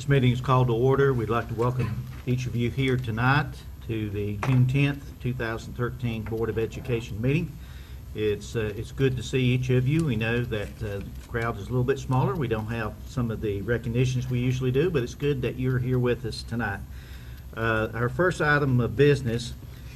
This meeting is called to order. We'd like to welcome each of you here tonight to the June 10th, 2013 Board of Education meeting. It's good to see each of you. We know that the crowd is a little bit smaller. We don't have some of the recognitions we usually do, but it's good that you're here with us tonight. Our first item of business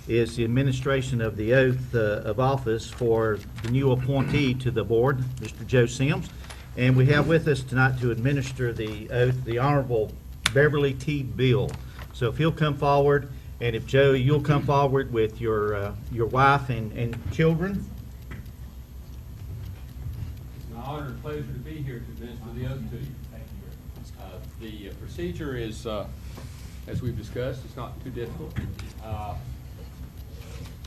is the administration of the oath of office for the new appointee to the board, Mr. Joe Sims. And we have with us tonight to administer the oath, the Honorable Beverly T. Bill. So if he'll come forward, and if Joe, you'll come forward with your wife and children. It's my honor and pleasure to be here to administer the oath to you. Thank you. The procedure is, as we've discussed, it's not too difficult.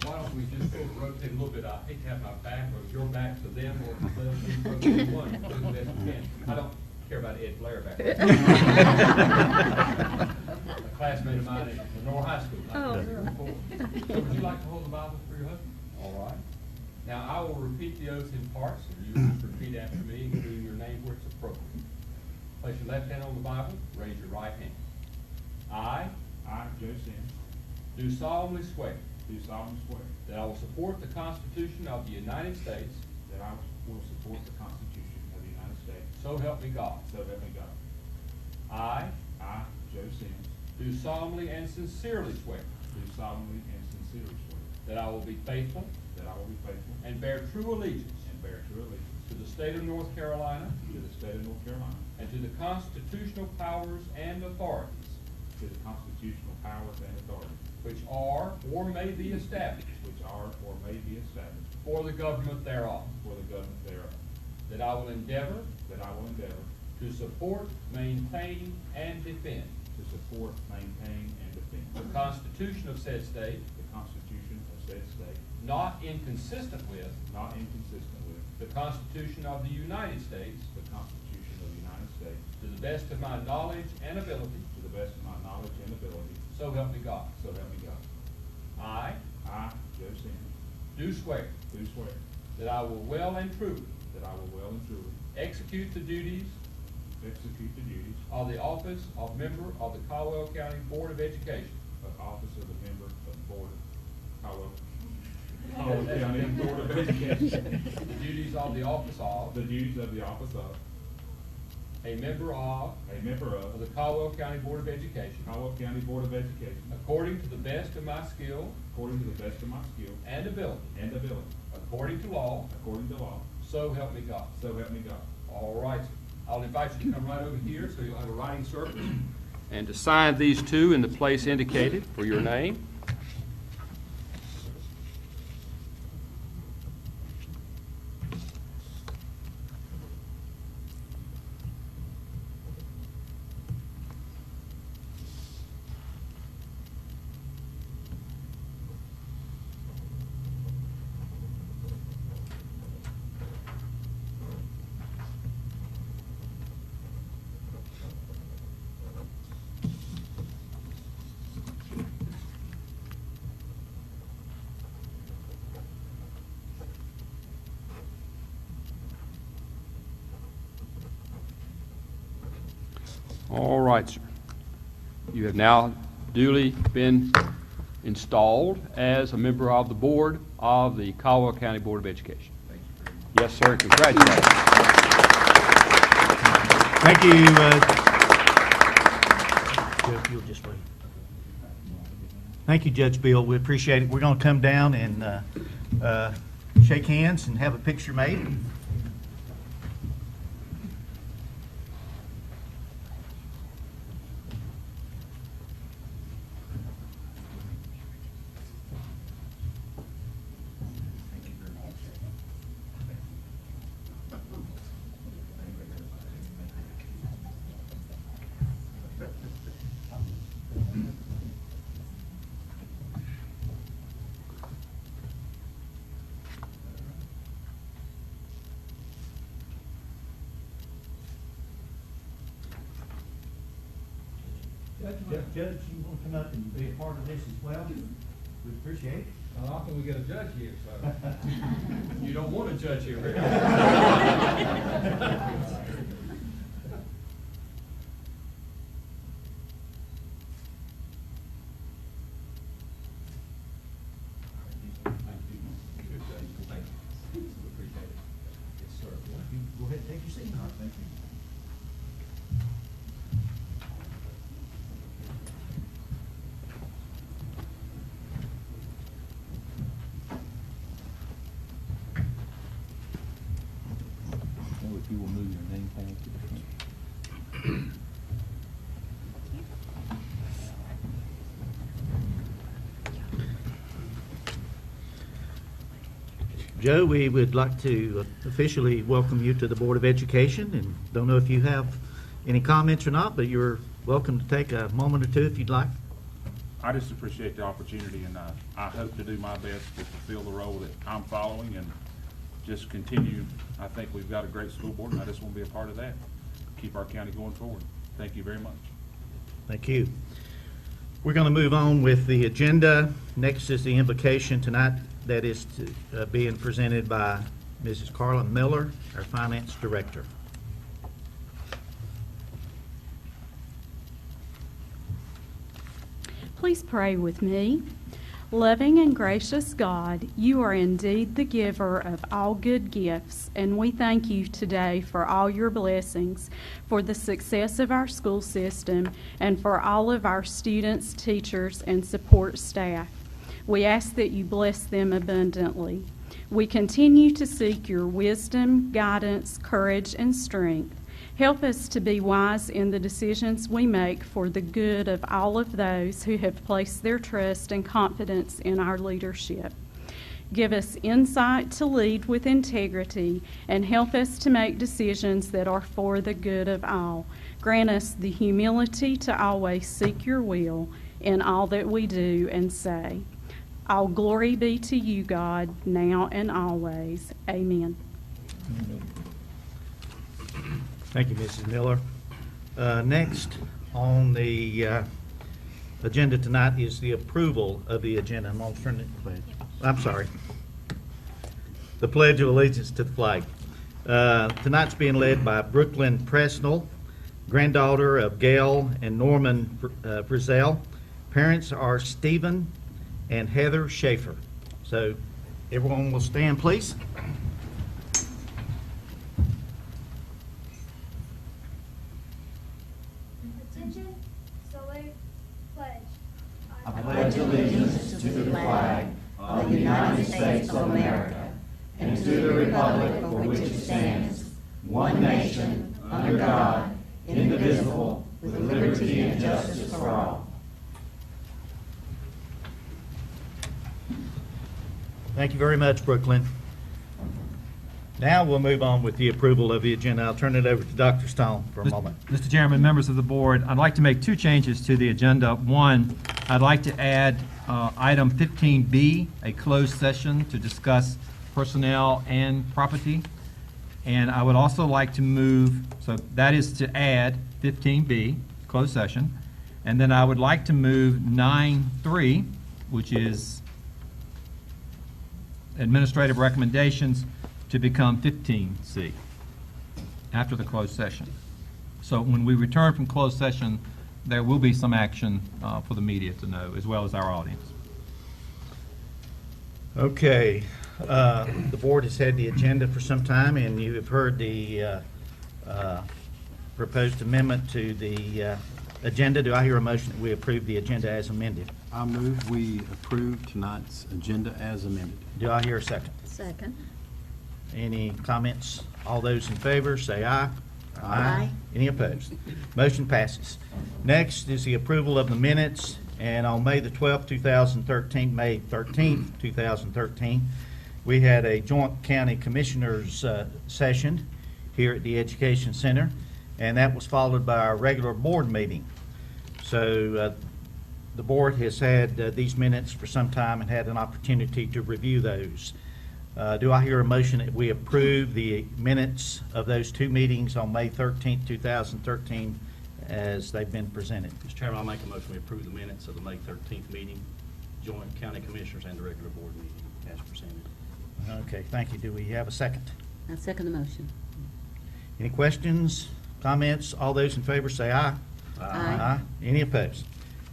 Why don't we just sort of rotate a little bit? I hate to have my back or your back to them, or let us rotate one. Do the best we can. I don't care about Ed Blair back there. A classmate of mine at Lenore High School. So would you like to hold the Bible for your husband? All right. Now I will repeat the oath in parts, and you will just repeat after me, including your name where it's appropriate. Place your left hand on the Bible. Raise your right hand. I, Joe Sims, do solemnly swear do solemnly swear that I will support the Constitution of the United States, that I will support the Constitution of the United States, so help me God. so help me God. I Joe Sims, do solemnly and sincerely swear do solemnly and sincerely swear that I will be faithful that I will be faithful and bear true allegiance and bear true allegiance to the state of North Carolina to the state of North Carolina, and to the constitutional powers and authorities to the constitutional powers and authorities which are or may be established which are or may be established for the government thereof, for the government thereof, that I will endeavor that I will endeavor to support, maintain, and defend to support, maintain, and defend the Constitution of said state, the Constitution of said state, not inconsistent with not inconsistent with the Constitution of the United States, the Constitution of the United States, to the best of my knowledge and ability, to the best of my knowledge and ability, so help me God. so help me God. I Joe Sims, do swear do swear that I will well and truly that I will well and truly execute the duties execute the duties of the office of member of the Caldwell County Board of Education of office of the member of the Board of Caldwell County Board of Education, the duties of the office of the duties of the office of a member of the the Caldwell County Board of Education Caldwell County Board of Education, according to the best of my skill according to the best of my skill and ability, and ability, according to law, according to law, so help me God. so help me God. All right, sir. I'll invite you to come right over here so you'll have a writing circle. And to sign these two in the place indicated for your name. All right, sir. You have now duly been installed as a member of the board of the Caldwell County Board of Education. Thank you very much. Yes, sir. Congratulations. Thank you. Joe, if you'll just wait. Thank you, Judge Bill. We appreciate it. We're going to come down and shake hands and have a picture made. Judge, you want to come up and be a part of this as well? We appreciate it. Not often we get a judge here, so you don't want a judge here. Joe, we would like to officially welcome you to the Board of Education, and don't know if you have any comments or not, but you're welcome to take a moment or two if you'd like. I just appreciate the opportunity, and I hope to do my best to fulfill the role that I'm following and just continue. I think we've got a great school board, and I just want to be a part of that. Keep our county going forward. Thank you very much. Thank you. We're going to move on with the agenda. Next is the invocation tonight that is being presented by Mrs. Carla Miller, our Finance Director. Please pray with me. Loving and gracious God, you are indeed the giver of all good gifts, and we thank you today for all your blessings, for the success of our school system, and for all of our students, teachers, and support staff. We ask that you bless them abundantly. We continue to seek your wisdom, guidance, courage, and strength. Help us to be wise in the decisions we make for the good of all of those who have placed their trust and confidence in our leadership. Give us insight to lead with integrity and help us to make decisions that are for the good of all. Grant us the humility to always seek your will in all that we do and say. All glory be to you, God, now and always. Amen. Thank you, Mrs. Miller. Next on the agenda tonight is the approval of the agenda. I'm going to turn it. I'm sorry. The Pledge of Allegiance to the flag. Tonight's being led by Brooklyn Presnell, granddaughter of Gail and Norman Frizzell. Parents are Stephen and Heather Schaefer. So everyone will stand, please. Attention, salute, pledge. I pledge allegiance to the flag of the United States of America and to the republic for which it stands, one nation, under God, indivisible, with liberty and justice for all. Thank you very much, Brooklyn. Now we'll move on with the approval of the agenda. I'll turn it over to Dr. Stone for a moment. Mr. Chairman, members of the board, I'd like to make two changes to the agenda. One, I'd like to add item 15B, a closed session to discuss personnel and property. And I would also like to move, so that is to add 15B, closed session. And then I would like to move 9.3, which is administrative recommendations, to become 15C after the closed session. So when we return from closed session, there will be some action for the media to know, as well as our audience. Okay. The board has had the agenda for some time, and you have heard the proposed amendment to the agenda. Do I hear a motion that we approve the agenda as amended? I move we approve tonight's agenda as amended. Do I hear a second? Second. Any comments? All those in favor, say aye. Aye. Any opposed? Motion passes. Next is the approval of the minutes, and on May the 12th, 2013, May 13th, 2013, we had a joint county commissioners session here at the Education Center, and that was followed by our regular board meeting. So the board has had these minutes for some time and had an opportunity to review those. Do I hear a motion that we approve the minutes of those two meetings on May 13th, 2013 as they've been presented? Mr. Chairman, I'll make a motion we approve the minutes of the May 13th meeting, joint county commissioners and the regular board meeting as presented. Okay, thank you. Do we have a second? I second the motion. Any questions, comments? All those in favor say aye. Aye. Any opposed?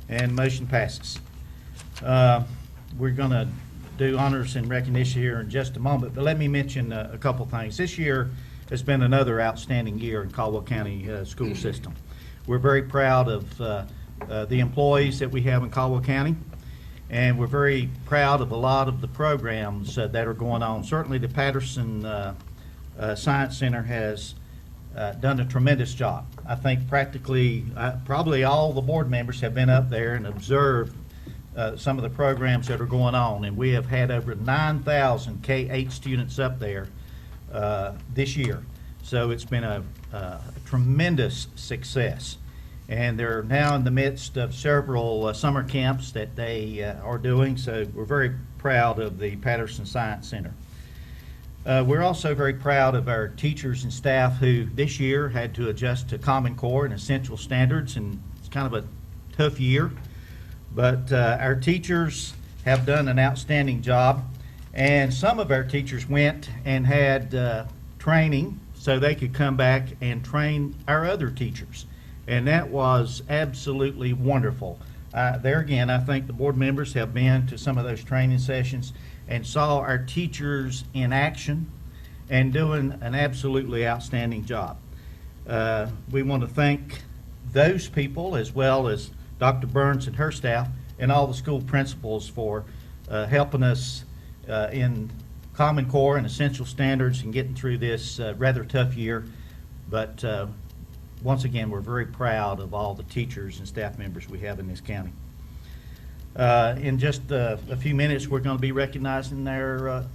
And motion passes. We're going to do honors and recognition here in just a moment, but let me mention a couple things. This year has been another outstanding year in Caldwell County school system. We're very proud of the employees that we have in Caldwell County, and we're very proud of a lot of the programs that are going on. Certainly the Patterson Science Center has done a tremendous job. I think practically, probably all the board members have been up there and observed some of the programs that are going on, and we have had over 9,000 K-8 students up there this year. So it's been a tremendous success. And they're now in the midst of several summer camps that they are doing, so we're very proud of the Patterson Science Center. We're also very proud of our teachers and staff who this year had to adjust to Common Core and essential standards, and it's kind of a tough year. But our teachers have done an outstanding job, and some of our teachers went and had training so they could come back and train our other teachers. And that was absolutely wonderful. There again, I think the board members have been to some of those training sessions and saw our teachers in action and doing an absolutely outstanding job. We want to thank those people as well as Dr. Burns and her staff and all the school principals for helping us in Common Core and essential standards and getting through this rather tough year. But once again, we're very proud of all the teachers and staff members we have in this county. In just a few minutes, we're going to be recognizing our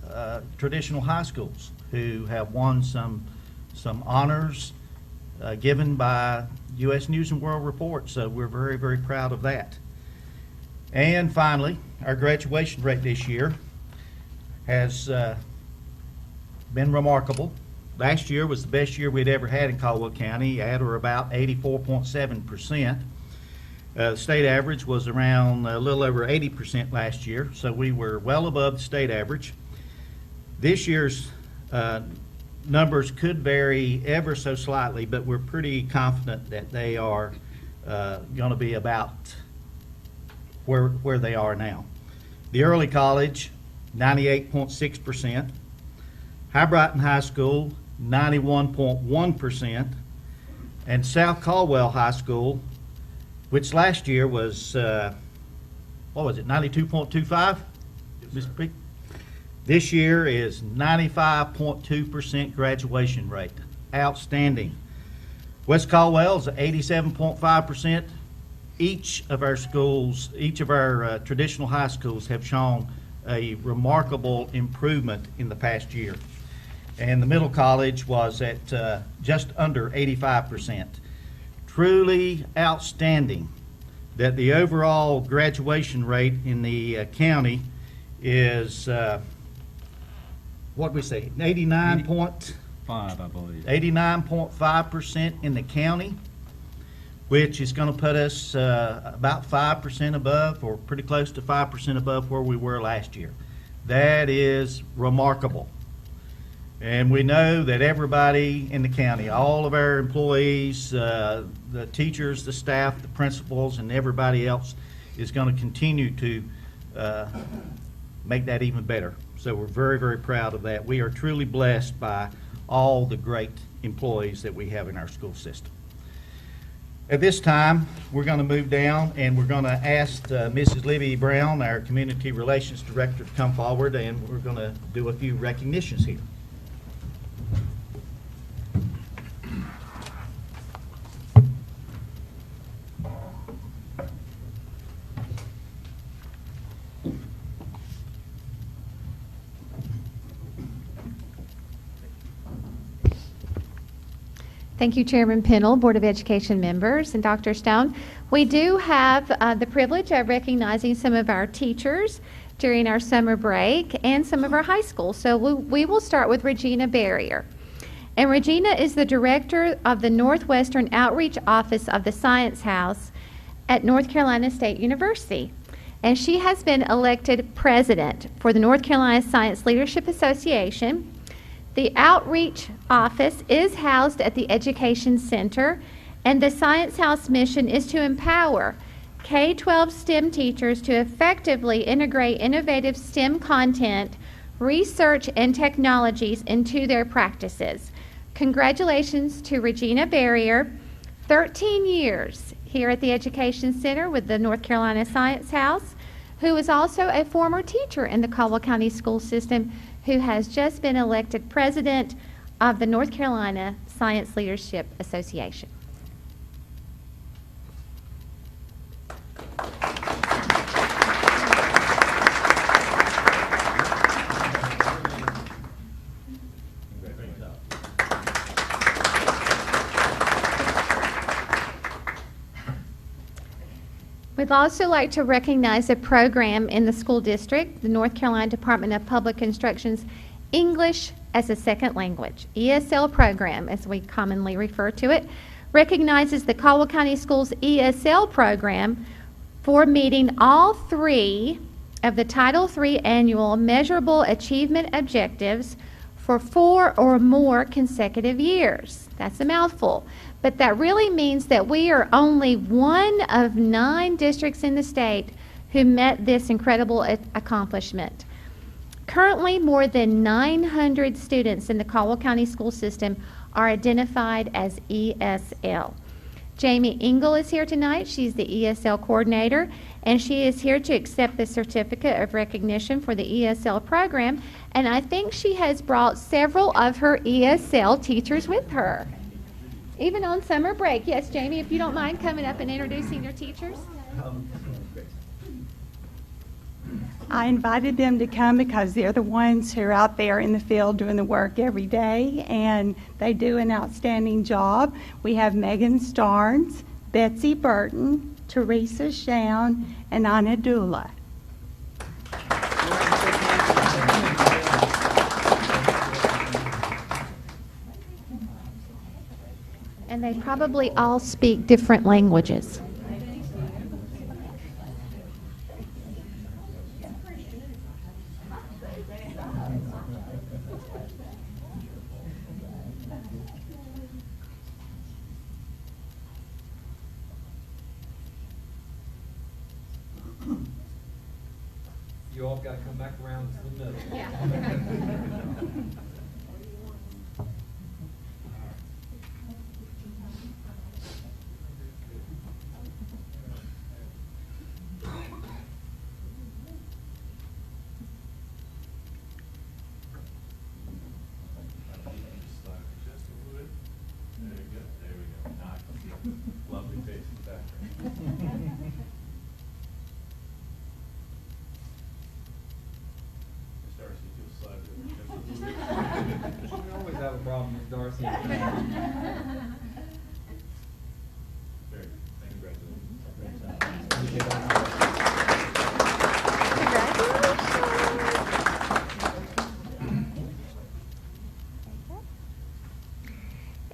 traditional high schools who have won some honors given by U.S. News and World Report. So we're very, very proud of that. And finally, our graduation rate this year has been remarkable. Last year was the best year we'd ever had in Caldwell County, at or about 84.7%. The state average was around a little over 80% last year, so we were well above the state average. This year's numbers could vary ever so slightly, but we're pretty confident that they are going to be about where they are now. The early college, 98.6%. High Brighton High School, 91.1%, and South Caldwell High School, which last year was, what was it, 92.25? Mr. Peak? This year is 95.2% graduation rate. Outstanding. West Caldwell is at 87.5%. Each of our schools, each of our traditional high schools have shown a remarkable improvement in the past year. And the middle college was at just under 85%. Truly outstanding that the overall graduation rate in the county is, what did we say, 89.5, I believe. 89.5% in the county, which is going to put us about 5% above, or pretty close to 5% above where we were last year. That is remarkable. And we know that everybody in the county, all of our employees, the teachers, the staff, the principals, and everybody else is going to continue to make that even better. So we're very, very proud of that. We are truly blessed by all the great employees that we have in our school system. At this time, we're going to move down and we're going to ask Mrs. Libby Brown, our Community Relations Director, to come forward, and we're going to do a few recognitions here. Thank you, Chairman Pennell, Board of Education members, and Dr. Stone. We do have the privilege of recognizing some of our teachers during our summer break and some of our high schools. So we will start with Regina Barrier. And Regina is the director of the Northwestern Outreach Office of the Science House at North Carolina State University. And she has been elected president for the North Carolina Science Leadership Association. The Outreach Office is housed at the Education Center, and the Science House mission is to empower K-12 STEM teachers to effectively integrate innovative STEM content, research, and technologies into their practices. Congratulations to Regina Barrier, 13 years here at the Education Center with the North Carolina Science House, who is also a former teacher in the Caldwell County School System, who has just been elected president of the North Carolina Science Leadership Association. also like to recognize a program in the school district, the North Carolina Department of Public Instruction's English as a Second Language, ESL program, as we commonly refer to it, recognizes the Caldwell County Schools ESL program for meeting all 3 of the Title III annual measurable achievement objectives for 4 or more consecutive years. That's a mouthful, but that really means that we are only one of 9 districts in the state who met this incredible accomplishment. Currently, more than 900 students in the Caldwell County school system are identified as ESL. Jamie Engel is here tonight. She's the ESL coordinator, and she is here to accept the certificate of recognition for the ESL program. And I think she has brought several of her ESL teachers with her, even on summer break. Yes, Jamie, if you don't mind coming up and introducing your teachers. I invited them to come because they're the ones who are out there in the field doing the work every day, and they do an outstanding job. We have Megan Starnes, Betsy Burton, Teresa Shown, and Anna Dula. And they probably all speak different languages. You all got to come back around to the middle. Yeah. Lovely faces back there. We always have a problem with Darcy. Very good.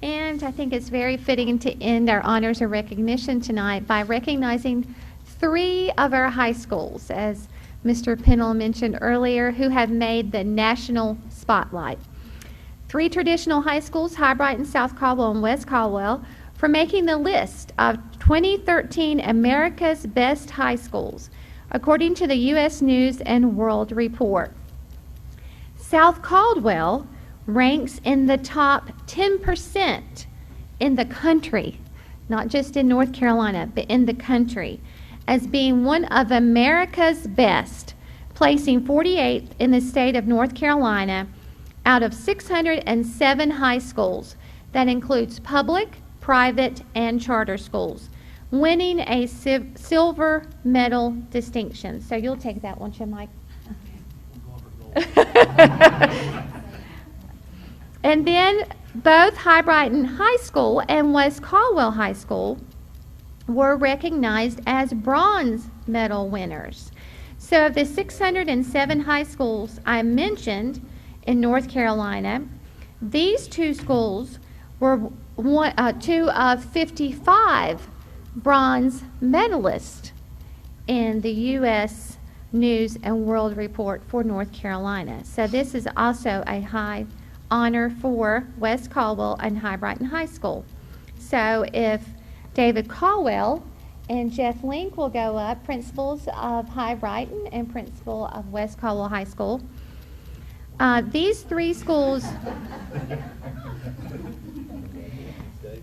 And I think it's very fitting to end our honors and recognition tonight by recognizing 3 of our high schools, as Mr. Pennell mentioned earlier, who have made the national spotlight. 3 traditional high schools, High Brighton, South Caldwell, and West Caldwell, for making the list of 2013 America's Best High Schools, according to the U.S. News and World Report. South Caldwell ranks in the top 10% in the country, not just in North Carolina, but in the country, as being one of America's best, placing 48th in the state of North Carolina out of 607 high schools. That includes public, private, and charter schools, winning a silver medal distinction. So you'll take that, won't you, Mike? And then both High Brighton High School and West Caldwell High School were recognized as bronze medal winners. So of the 607 high schools I mentioned in North Carolina, these 2 schools were 2 of 55 bronze medalists in the U.S. News and World Report for North Carolina. So this is also a high honor for West Caldwell and High Brighton High School. So if David Caldwell and Jeff Link will go up, principals of High Brighton and principal of West Caldwell High School. These 3 schools.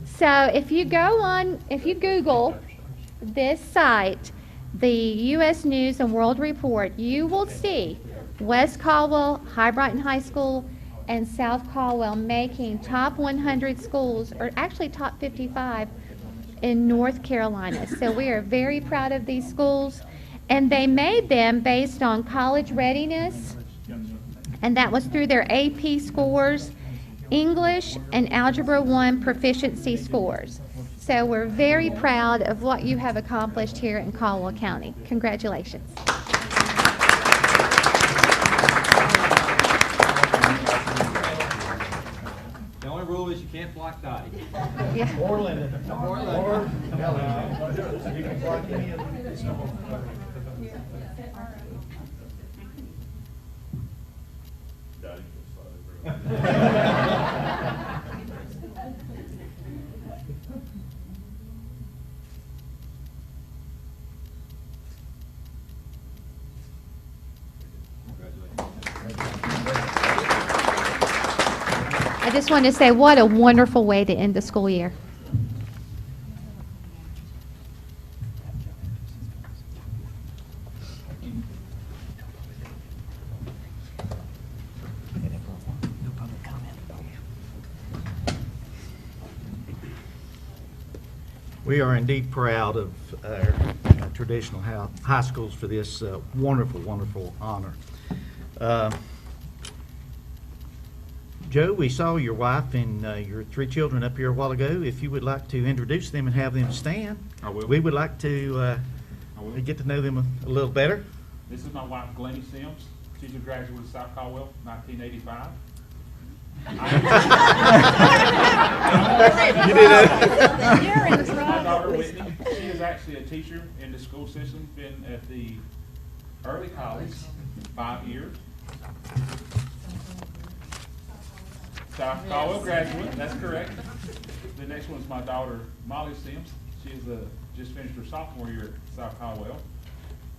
So if you Google this site, the U.S. News and World Report, you will see West Caldwell, High Brighton High School, and South Caldwell making top 100 schools, or actually top 55 in North Carolina. So we are very proud of these schools, and they made them based on college readiness, and that was through their AP scores, English, and Algebra 1 proficiency scores. So we're very proud of what you have accomplished here in Caldwell County. Congratulations. The only rule is you can't block Dottie. Yeah. Or Linda. Or you can block any of them. I just want to say what a wonderful way to end the school year. We are indeed proud of our traditional high schools for this wonderful, wonderful honor. Joe, we saw your wife and your 3 children up here a while ago. If you would like to introduce them and have them stand. I will. We would like to I will. get to know them a little better. This is my wife, Glennie Sims. She's a graduate of South Caldwell, 1985. You did My daughter Whitney, she is actually a teacher in the school system, been at the early college 5 years. South Caldwell graduate, that's correct. The next one's my daughter Molly Sims. She is just finished her sophomore year at South Caldwell.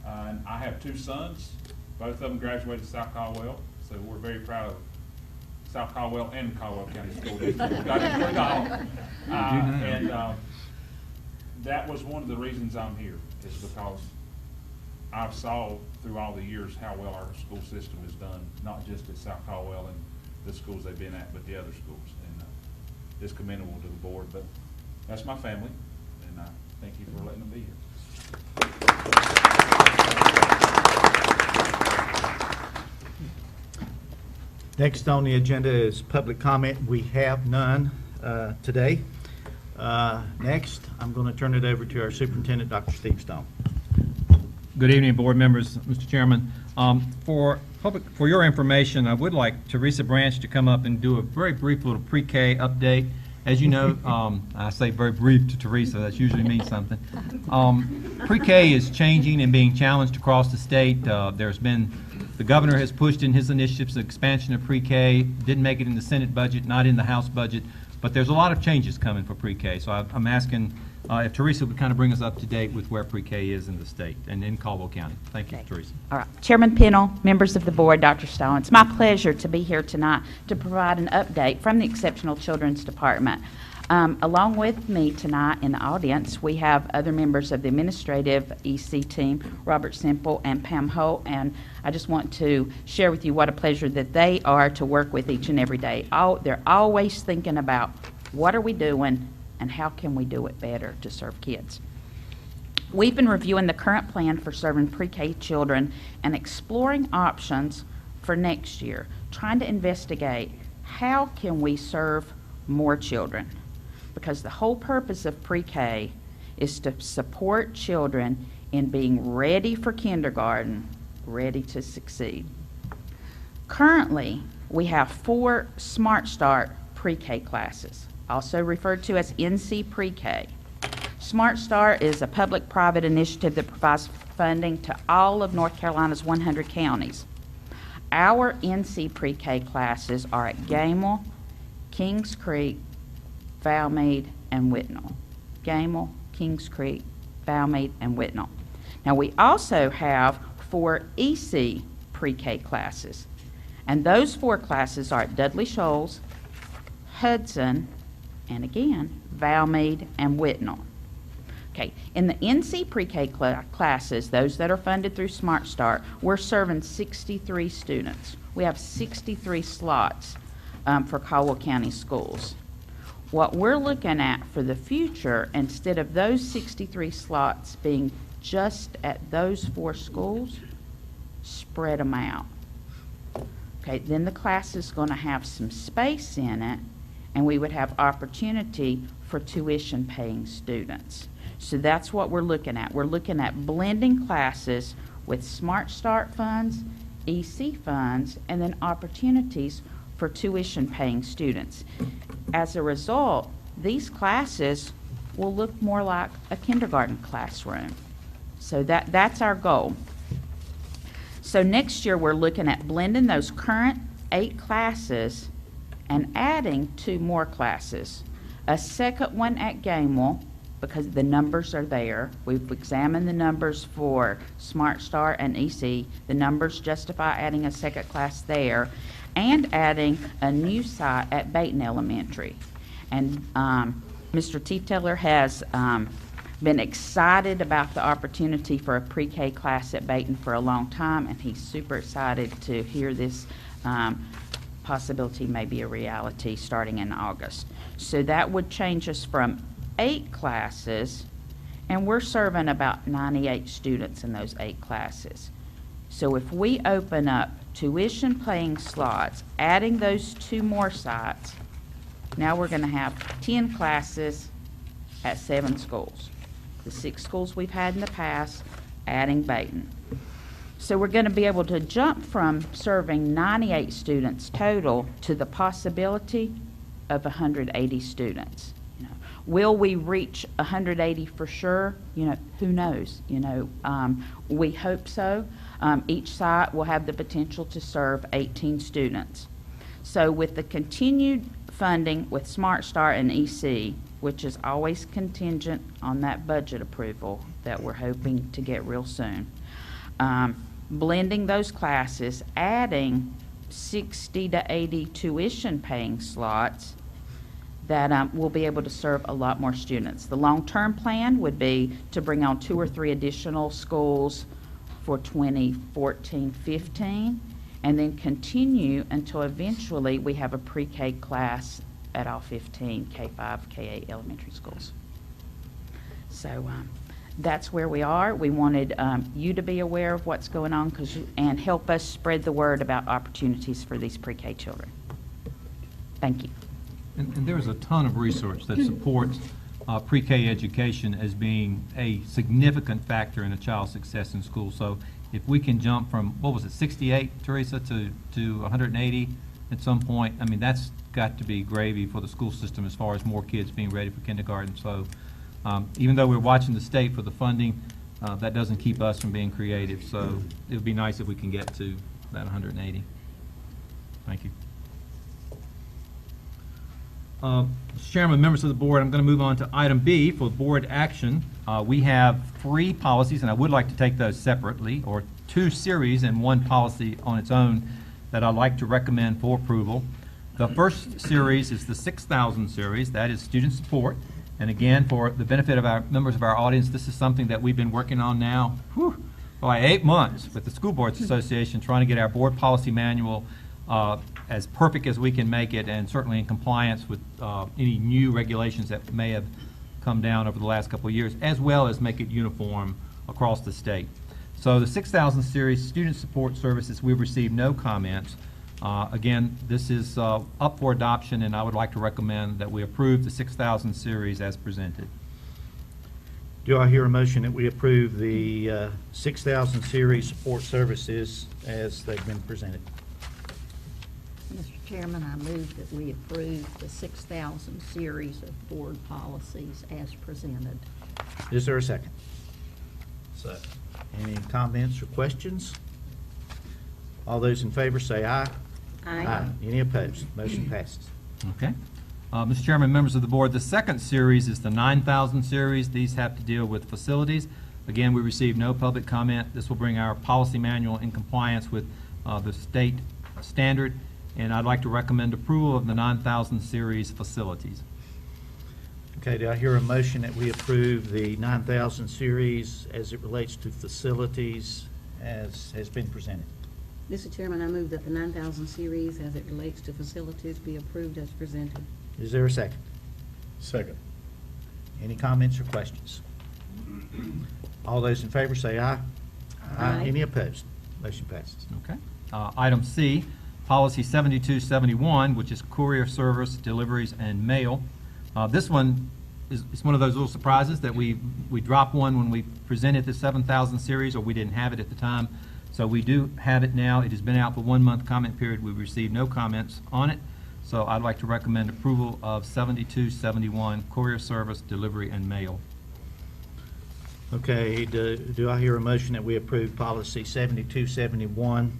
And I have 2 sons. Both of them graduated South Caldwell, so we're very proud of South Caldwell and Caldwell County School District. Got it for it all. That was one of the reasons I'm here, is because I've saw through all the years how well our school system has done, not just at South Caldwell and the schools they've been at, but the other schools. And it's commendable to the board, but that's my family, and I thank you for letting them be here. Next on the agenda is public comment. We have none today. Next, I'm going to turn it over to our superintendent, Dr. Steve Stone. Good evening, board members, Mr. Chairman. For your information, I would like Teresa Branch to come up and do a very brief little pre-K update. As you know, I say very brief to Teresa, that usually means something. Pre-K is changing and being challenged across the state. The governor has pushed in his initiatives the expansion of pre-K, didn't make it in the Senate budget, not in the House budget, but there's a lot of changes coming for pre-K. So I'm asking if Teresa would kind of bring us up to date with where pre-K is in the state and in Caldwell County. Thank you, Teresa. All right. Chairman Pennell, members of the board, Dr. Stone, it's my pleasure to be here tonight to provide an update from the Exceptional Children's Department. Along with me tonight in the audience, we have other members of the administrative EC team, Robert Semple and Pam Holt, and I just want to share with you what a pleasure that they are to work with each and every day. They're always thinking about what are we doing and how can we do it better to serve kids. We've been reviewing the current plan for serving pre-K children and exploring options for next year, trying to investigate how can we serve more children. Because the whole purpose of pre-K is to support children in being ready for kindergarten, ready to succeed. Currently, we have 4 Smart Start pre-K classes, also referred to as NC Pre-K. Smart Start is a public-private initiative that provides funding to all of North Carolina's 100 counties. Our NC Pre-K classes are at Gamel, Kings Creek, Valmead, and Whitnall. Gamel, Kings Creek, Valmead, and Whitnall. Now we also have 4 EC pre-K classes, and those 4 classes are at Dudley Shoals, Hudson, and again, Valmead and Whitnall. Okay, in the NC pre-K classes, those that are funded through Smart Start, we're serving 63 students. We have 63 slots for Caldwell County schools. What we're looking at for the future, instead of those 63 slots being just at those 4 schools, spread them out. Okay, then the class is going to have some space in it, and we would have opportunity for tuition-paying students. So that's what we're looking at. We're looking at blending classes with Smart Start funds, EC funds, and then opportunities for tuition-paying students. As a result, these classes will look more like a kindergarten classroom. So that's our goal. So next year, we're looking at blending those current 8 classes and adding 2 more classes. A second one at Gamewell, because the numbers are there. We've examined the numbers for Smart Start and EC. The numbers justify adding a second class there, and adding a new site at Baton Elementary. And Mr. Tiefteller has been excited about the opportunity for a pre-K class at Baton for a long time, and he's super excited to hear this possibility may be a reality starting in August. So that would change us from 8 classes, and we're serving about 98 students in those 8 classes. So if we open up tuition-paying slots, adding those 2 more sites, now we're going to have 10 classes at 7 schools. The 6 schools we've had in the past, adding Baton. So we're going to be able to jump from serving 98 students total to the possibility of 180 students. Will we reach 180 for sure? Who knows? We hope so. Each site will have the potential to serve 18 students. So with the continued funding with Smart Start and EC, which is always contingent on that budget approval that we're hoping to get real soon, blending those classes, adding 60 to 80 tuition-paying slots, that we'll be able to serve a lot more students. The long-term plan would be to bring on 2 or 3 additional schools for 2014-15, and then continue until eventually we have a pre-K class at all 15 K-5, K-8 elementary schools. So that's where we are. We wanted you to be aware of what's going on and help us spread the word about opportunities for these pre-K children. Thank you. And there's a ton of research that supports pre-K education as being a significant factor in a child's success in school. So if we can jump from, what was it, 68, Teresa, to 180 at some point, I mean, that's got to be gravy for the school system as far as more kids being ready for kindergarten. So even though we're watching the state for the funding, that doesn't keep us from being creative. So it would be nice if we can get to that 180. Thank you. Mr. Chairman, members of the board, I'm going to move on to item B for board action. We have 3 policies, and I would like to take those separately, or 2 series and 1 policy on its own that I'd like to recommend for approval. The first series is the 6,000 series. That is student support. And again, for the benefit of our members of our audience, this is something that we've been working on now for like 8 months with the School Boards Association, trying to get our board policy manual as perfect as we can make it, and certainly in compliance with any new regulations that may have come down over the last couple of years, as well as make it uniform across the state. So the 6,000 series student support services, we've received no comments. Again, this is up for adoption, and I would like to recommend that we approve the 6,000 series as presented. Do I hear a motion that we approve the 6,000 series support services as they've been presented? Mr. Chairman, I move that we approve the 6,000 series of board policies as presented. Is there a second? Second. Any comments or questions? All those in favor say aye. Aye. Any opposed? Motion passes. Okay. Mr. Chairman, members of the board, the second series is the 9,000 series. These have to deal with facilities. Again, we received no public comment. This will bring our policy manual in compliance with the state standard, and I'd like to recommend approval of the 9,000 series facilities. Okay, do I hear a motion that we approve the 9,000 series as it relates to facilities as has been presented? Mr. Chairman, I move that the 9,000 series as it relates to facilities be approved as presented. Is there a second? Second. Any comments or questions? All those in favor say aye. Aye. Any opposed? Motion passes. Okay. Item C, Policy 7271, which is courier service, deliveries, and mail. This one is one of those little surprises that we dropped one when we presented the 7,000 series, or we didn't have it at the time. So we do have it now. It has been out for 1 month comment period. We've received no comments on it. So I'd like to recommend approval of 7271, courier service, delivery, and mail. Okay, do I hear a motion that we approve policy 7271,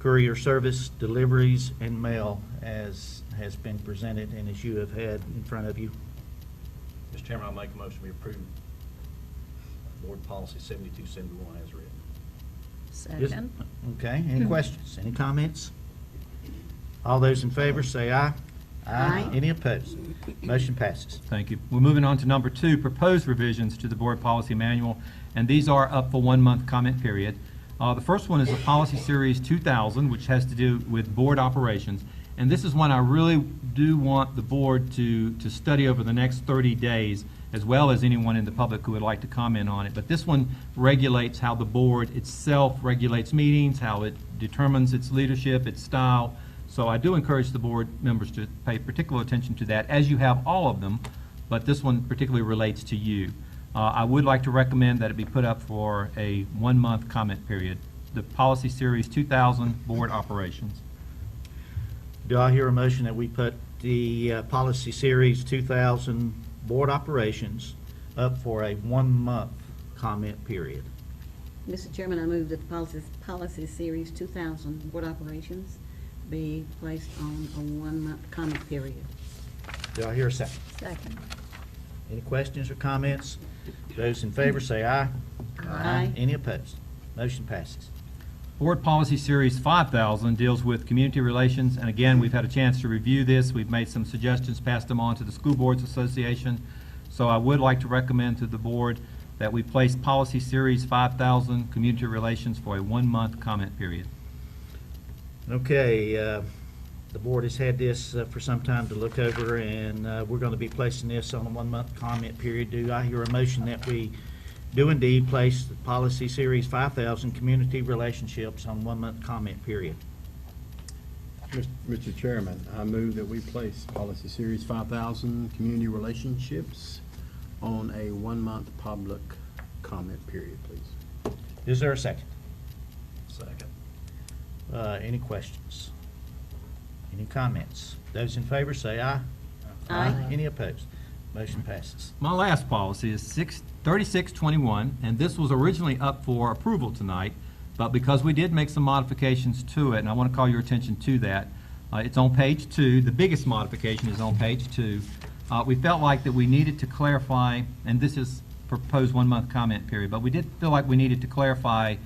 courier service, deliveries, and mail, as has been presented and as you have had in front of you? Mr. Chairman, I'll make a motion we approve board policy 7271 as written. Second. Okay, any questions, any comments? All those in favor say aye. Aye. Any opposed? Motion passes. Thank you. We're moving on to number 2, proposed revisions to the board policy manual, and these are up for 1 month comment period. The first one is the policy series 2000, which has to do with board operations, and this is one I really do want the board to study over the next 30 days, as well as anyone in the public who would like to comment on it. But this one regulates how the board itself regulates meetings, how it determines its leadership, its style. So I do encourage the board members to pay particular attention to that, as you have all of them, but this one particularly relates to you. I would like to recommend that it be put up for a 1 month comment period. The policy series 2000, board operations. Do I hear a motion that we put the policy series 2000, board operations, up for a 1 month comment period? Mr. Chairman, I move that the policy series 2000, board operations, be placed on a 1 month comment period. Do I hear a second? Second. Any questions or comments? Those in favor say aye. Aye. Any opposed? Motion passes. Board Policy Series 5000 deals with community relations, and again, we've had a chance to review this. We've made some suggestions, passed them on to the School Boards Association. So I would like to recommend to the board that we place Policy Series 5000, community relations, for a 1 month comment period. Okay, the board has had this for some time to look over, and we're going to be placing this on a 1 month comment period. Do I hear a motion that we do indeed place the policy series 5000, community relationships, on 1 month comment period? Mr. Chairman, I move that we place policy series 5000, community relationships, on a 1 month public comment period, please. Is there a second? Second. Any questions? Any comments? Those in favor say aye. Aye. Any opposed? Motion passes. My last policy is 3621, and this was originally up for approval tonight, but because we did make some modifications to it, and I want to call your attention to that, it's on page 2. The biggest modification is on page 2. We felt like that we needed to clarify, and this is proposed 1 month comment period, but we did feel like we needed to clarify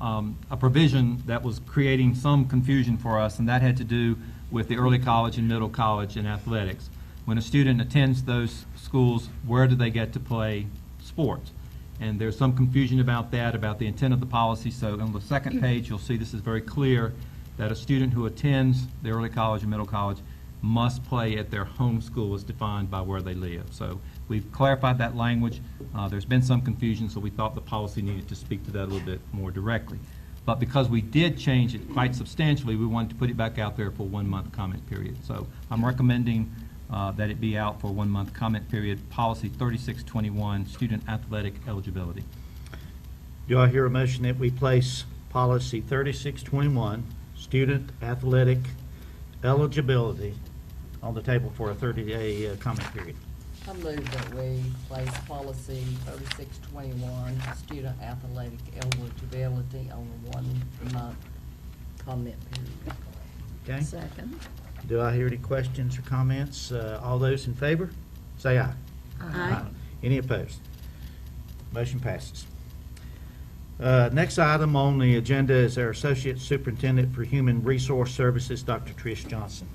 a provision that was creating some confusion for us, and that had to do with the early college and middle college and athletics. When a student attends those schools, where do they get to play sports? And there's some confusion about that, about the intent of the policy. So on the second page, you'll see this is very clear, that a student who attends the early college and middle college must play at their home school as defined by where they live. So we've clarified that language. There's been some confusion, so we thought the policy needed to speak to that a little bit more directly. But because we did change it quite substantially, we wanted to put it back out there for a 1 month comment period. So I'm recommending that it be out for a 1 month comment period, policy 3621, student athletic eligibility. Do I hear a motion that we place policy 3621, student athletic eligibility, on the table for a 30-day comment period? I move that we place policy 3621, student athletic eligibility, on a 1 month comment period. Okay. Second. Do I hear any questions or comments? All those in favor, say aye. Aye. Any opposed? Motion passes. Next item on the agenda is our Associate Superintendent for Human Resource Services, Dr. Trish Johnson.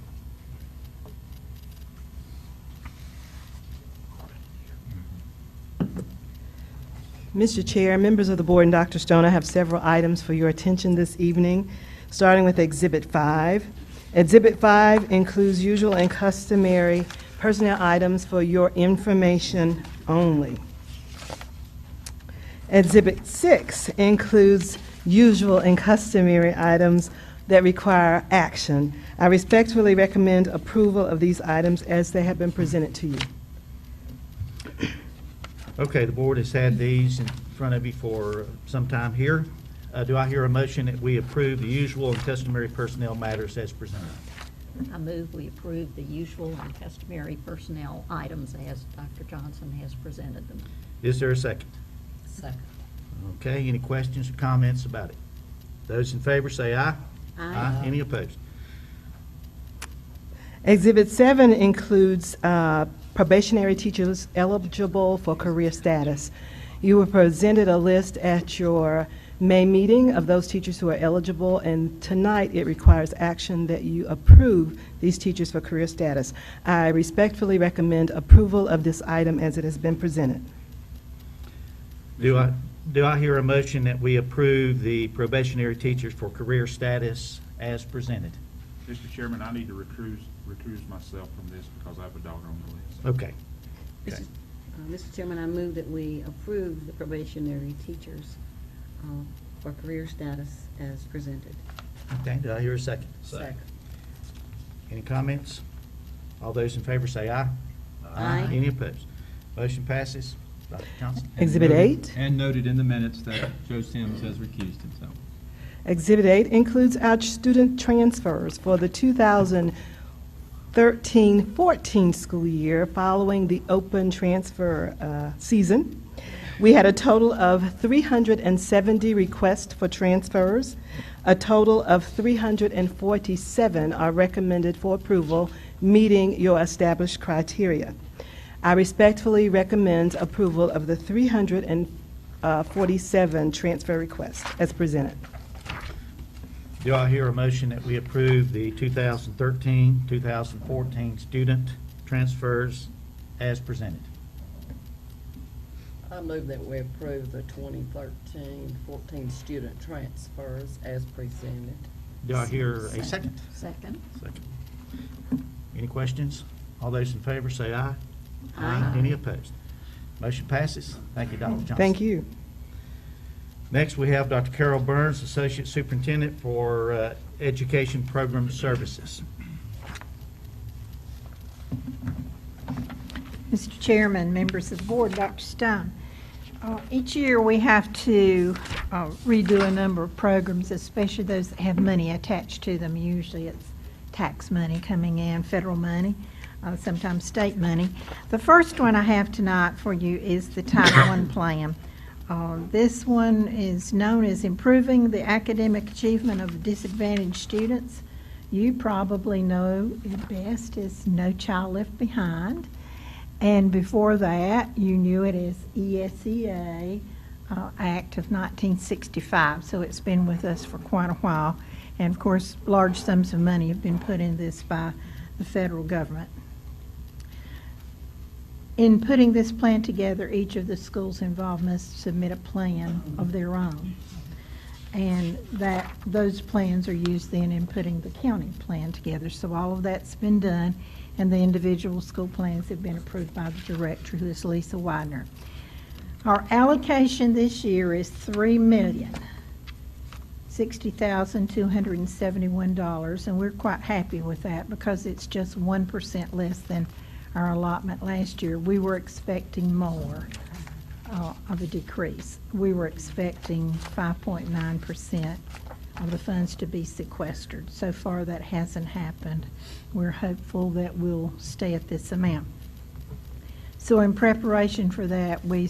Mr. Chair, members of the board, and Dr. Stone, I have several items for your attention this evening, starting with Exhibit 5. Exhibit 5 includes usual and customary personnel items for your information only. Exhibit 6 includes usual and customary items that require action. I respectfully recommend approval of these items as they have been presented to you. Okay, the board has had these in front of you for some time here. Do I hear a motion that we approve the usual and customary personnel matters as presented? I move we approve the usual and customary personnel items as Dr. Johnson has presented them. Is there a second? Second. Okay, any questions or comments about it? Those in favor say aye. Aye. Any opposed? Exhibit 7 includes probationary teachers eligible for career status. You were presented a list at your May meeting of those teachers who are eligible, and tonight it requires action that you approve these teachers for career status. I respectfully recommend approval of this item as it has been presented. Do I hear a motion that we approve the probationary teachers for career status as presented? Mr. Chairman, I need to recuse myself from this because I have a daughter on the list. Okay. Okay. Mr. Chairman, I move that we approve the probationary teachers for career status as presented. Okay, do I hear a second? Second. Any comments? All those in favor say aye. Aye. Any opposed? Motion passes. Dr. Johnson? Exhibit 8. And noted in the minutes that Joe Sims has recused himself. Exhibit 8 includes our student transfers for the 2013-14 school year following the open transfer season. We had a total of 370 requests for transfers. A total of 347 are recommended for approval, meeting your established criteria. I respectfully recommend approval of the 347 transfer requests as presented. Do I hear a motion that we approve the 2013-2014 student transfers as presented? I move that we approve the 2013-14 student transfers as presented. Do I hear a second? Second. Second. Any questions? All those in favor say aye. Aye. Any opposed? Motion passes. Thank you, Dr. Johnson. Thank you. Next, we have Dr. Carol Burns, Associate Superintendent for Education Program Services. Mr. Chairman, members of the board, Dr. Stone. Each year we have to redo a number of programs, especially those that have money attached to them. Usually it's tax money coming in, federal money, sometimes state money. The first one I have tonight for you is the Title I plan. This one is known as Improving the Academic Achievement of Disadvantaged Students. You probably know it best as No Child Left Behind. And before that, you knew it as ESEA Act of 1965. So it's been with us for quite a while. And of course, large sums of money have been put in this by the federal government. In putting this plan together, each of the schools involved must submit a plan of their own. And those plans are used then in putting the county plan together. So all of that's been done, and the individual school plans have been approved by the director, who is Lisa Widener. Our allocation this year is $3,060,271, and we're quite happy with that because it's just 1% less than our allotment last year. We were expecting more of a decrease. We were expecting 5.9% of the funds to be sequestered. So far that hasn't happened. We're hopeful that we'll stay at this amount. So in preparation for that, we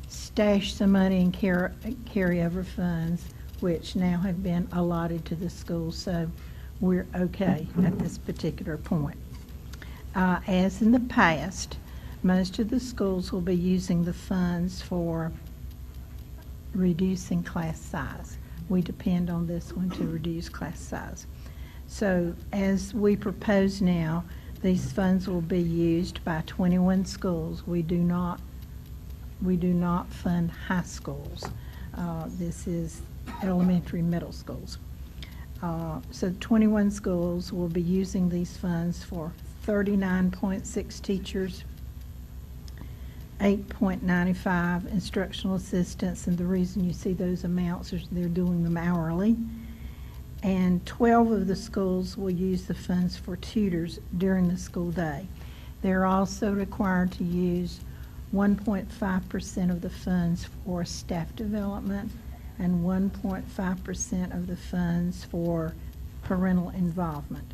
stashed some money in carryover funds, which now have been allotted to the schools. So we're okay at this particular point. As in the past, most of the schools will be using the funds for reducing class size. We depend on this one to reduce class size. So as we propose now, these funds will be used by 21 schools. We do not fund high schools. This is elementary, middle schools. So 21 schools will be using these funds for 39.6 teachers, 8.95 instructional assistants, and the reason you see those amounts is they're doing them hourly, and 12 of the schools will use the funds for tutors during the school day. They're also required to use 1.5% of the funds for staff development and 1.5% of the funds for parental involvement.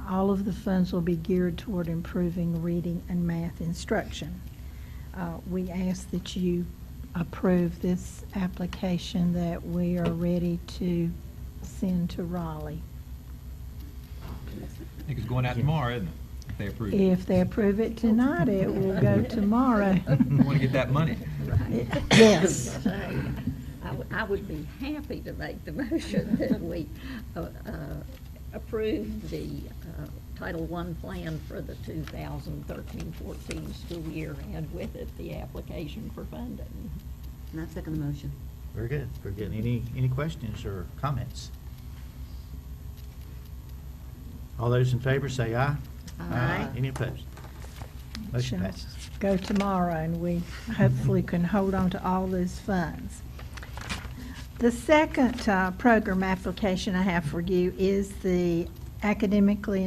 All of the funds will be geared toward improving reading and math instruction. We ask that you approve this application that we are ready to send to Raleigh. I think it's going out tomorrow, isn't it? If they approve it. If they approve it tonight, it will go tomorrow. We want to get that money. Yes. I would be happy to make the motion that we approve the Title I plan for the 2013-14 school year, and with it, the application for funding. And I second the motion. Very good. Very good. Any questions or comments? All those in favor say aye. Aye. Any opposed? Motion Shall passes. go tomorrow, and we hopefully can hold on to all those funds. The second program application I have for you is the Academically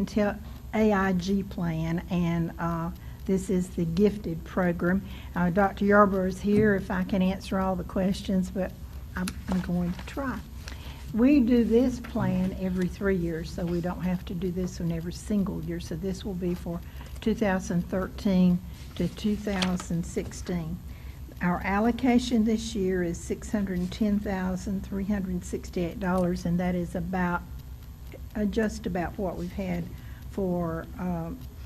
AIG plan, and this is the gifted program. Dr. Yarborough is here if I can answer all the questions, but I'm going to try. We do this plan every 3 years, so we don't have to do this one every single year. So this will be for 2013 to 2016. Our allocation this year is $610,368, and that is about just about what we've had for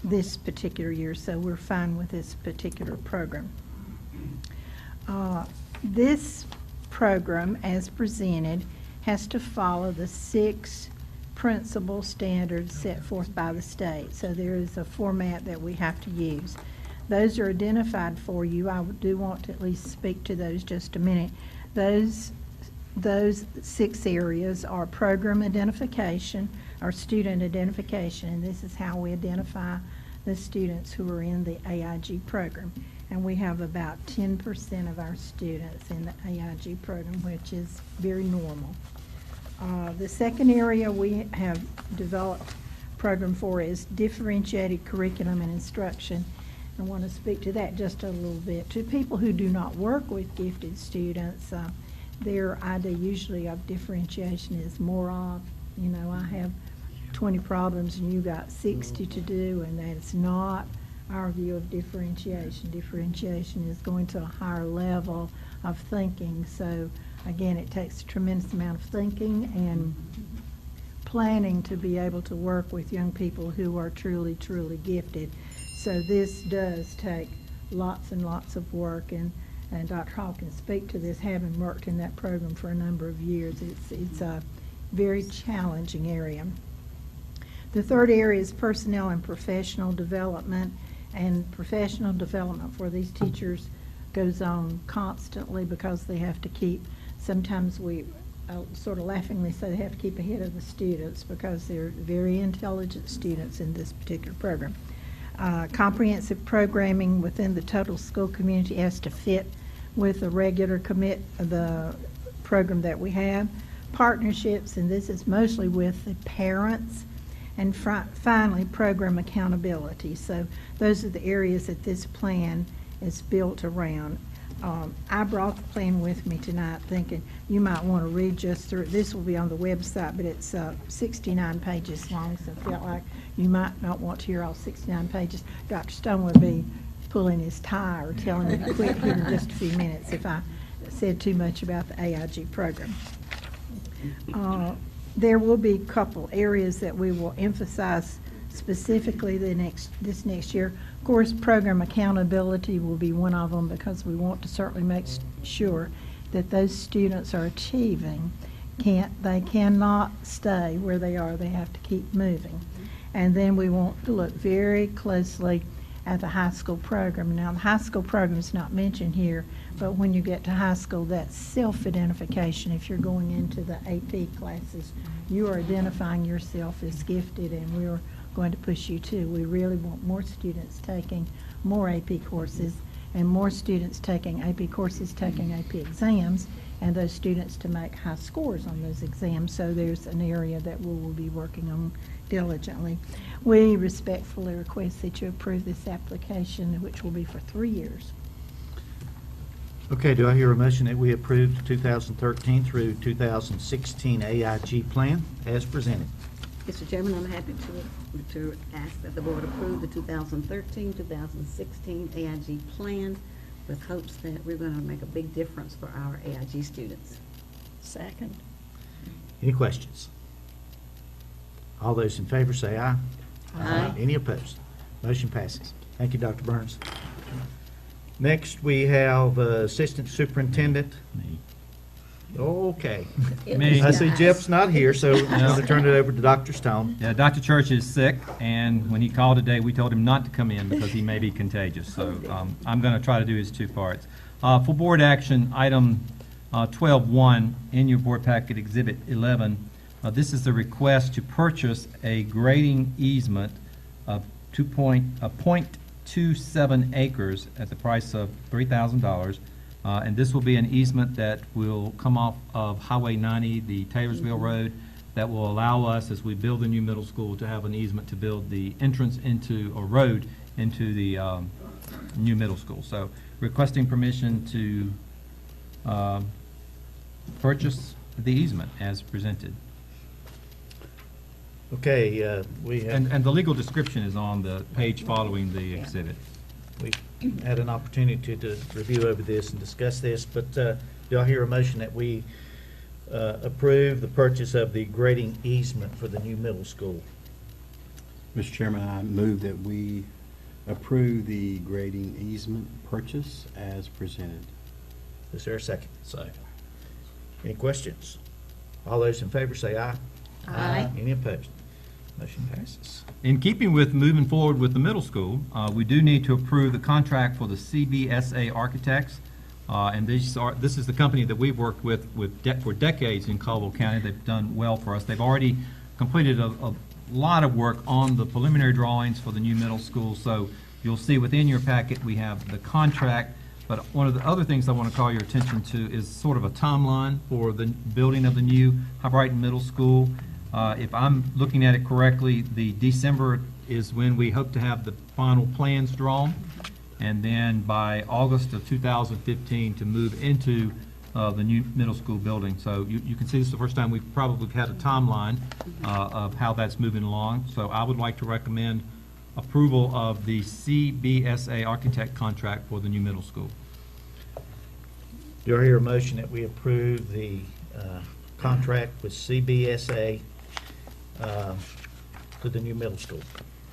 this particular year, so we're fine with this particular program. This program, as presented, has to follow the 6 principal standards set forth by the state. So there is a format that we have to use. Those are identified for you. I do want to at least speak to those just a minute. Those 6 areas are program identification, or student identification, and this is how we identify the students who are in the AIG program. And we have about 10% of our students in the AIG program, which is very normal. The second area we have developed a program for is differentiated curriculum and instruction. I want to speak to that just a little bit. To people who do not work with gifted students, their idea usually of differentiation is more of, you know, I have 20 problems and you got 60 to do, and that's not our view of differentiation. Differentiation is going to a higher level of thinking. So again, it takes a tremendous amount of thinking and planning to be able to work with young people who are truly, truly gifted. So this does take lots and lots of work, and Dr. Hall can speak to this, having worked in that program for a number of years. It's a very challenging area. The third area is personnel and professional development, and professional development for these teachers goes on constantly because they have to keep, sometimes we sort of laughingly say they have to keep ahead of the students because they're very intelligent students in this particular program. Comprehensive programming within the total school community has to fit with the regular the program that we have. Partnerships, and this is mostly with the parents. And finally, program accountability. So those are the areas that this plan is built around. I brought the plan with me tonight thinking you might want to read just through it. This will be on the website, but it's 69 pages long, so I felt like you might not want to hear all 69 pages. Dr. Stone would be pulling his tie or telling me to quit here in just a few minutes if I said too much about the AIG program. There will be a couple areas that we will emphasize specifically this next year. Of course, program accountability will be one of them because we want to certainly make sure that those students are achieving. They cannot stay where they are. They have to keep moving. And then we want to look very closely at the high school program. Now, the high school program is not mentioned here, but when you get to high school, that's self-identification. If you're going into the AP classes, you are identifying yourself as gifted, and we're going to push you too. We really want more students taking more AP courses, and more students taking AP courses, taking AP exams, and those students to make high scores on those exams. So there's an area that we will be working on diligently. We respectfully request that you approve this application, which will be for 3 years. Okay, do I hear a motion that we approve the 2013 through 2016 AIG plan as presented? Mr. Chairman, I'm happy to ask that the board approve the 2013-2016 AIG plan with hopes that we're going to make a big difference for our AIG students. Second. Any questions? All those in favor say aye. Aye. Any opposed? Motion passes. Thank you, Dr. Burns. Next, we have Assistant Superintendent. Okay. Me. I see Jeff's not here, so I'm going to turn it over to Dr. Stone. Yeah, Dr. Church is sick, and when he called today, we told him not to come in because he may be contagious. So I'm going to try to do his two parts. For board action, item 12.1 in your board packet, Exhibit 11. This is the request to purchase a grading easement of 0.27 acres at the price of $3,000. And this will be an easement that will come off of Highway 90, the Taylorsville Road, that will allow us, as we build a new middle school, to have an easement to build the entrance into, or road into the new middle school. So requesting permission to purchase the easement as presented. Okay, we have... And the legal description is on the page following the exhibit. We had an opportunity to review over this and discuss this, but do I hear a motion that we approve the purchase of the grading easement for the new middle school? Mr. Chairman, I move that we approve the grading easement purchase as presented. Is there a second? Second. Any questions? All those in favor say aye. Aye. Any opposed? Motion passes. In keeping with moving forward with the middle school, we do need to approve the contract for the CBSA architects. And this is the company that we've worked with for decades in Caldwell County. They've done well for us. They've already completed a lot of work on the preliminary drawings for the new middle school. So you'll see within your packet we have the contract. But one of the other things I want to call your attention to is sort of a timeline for the building of the new High-Brighton Middle School. If I'm looking at it correctly, the December is when we hope to have the final plans drawn, and then by August of 2015 to move into the new middle school building. So you can see this is the first time we've probably had a timeline of how that's moving along. So I would like to recommend approval of the CBSA architect contract for the new middle school. Do I hear a motion that we approve the contract with CBSA to the new middle school?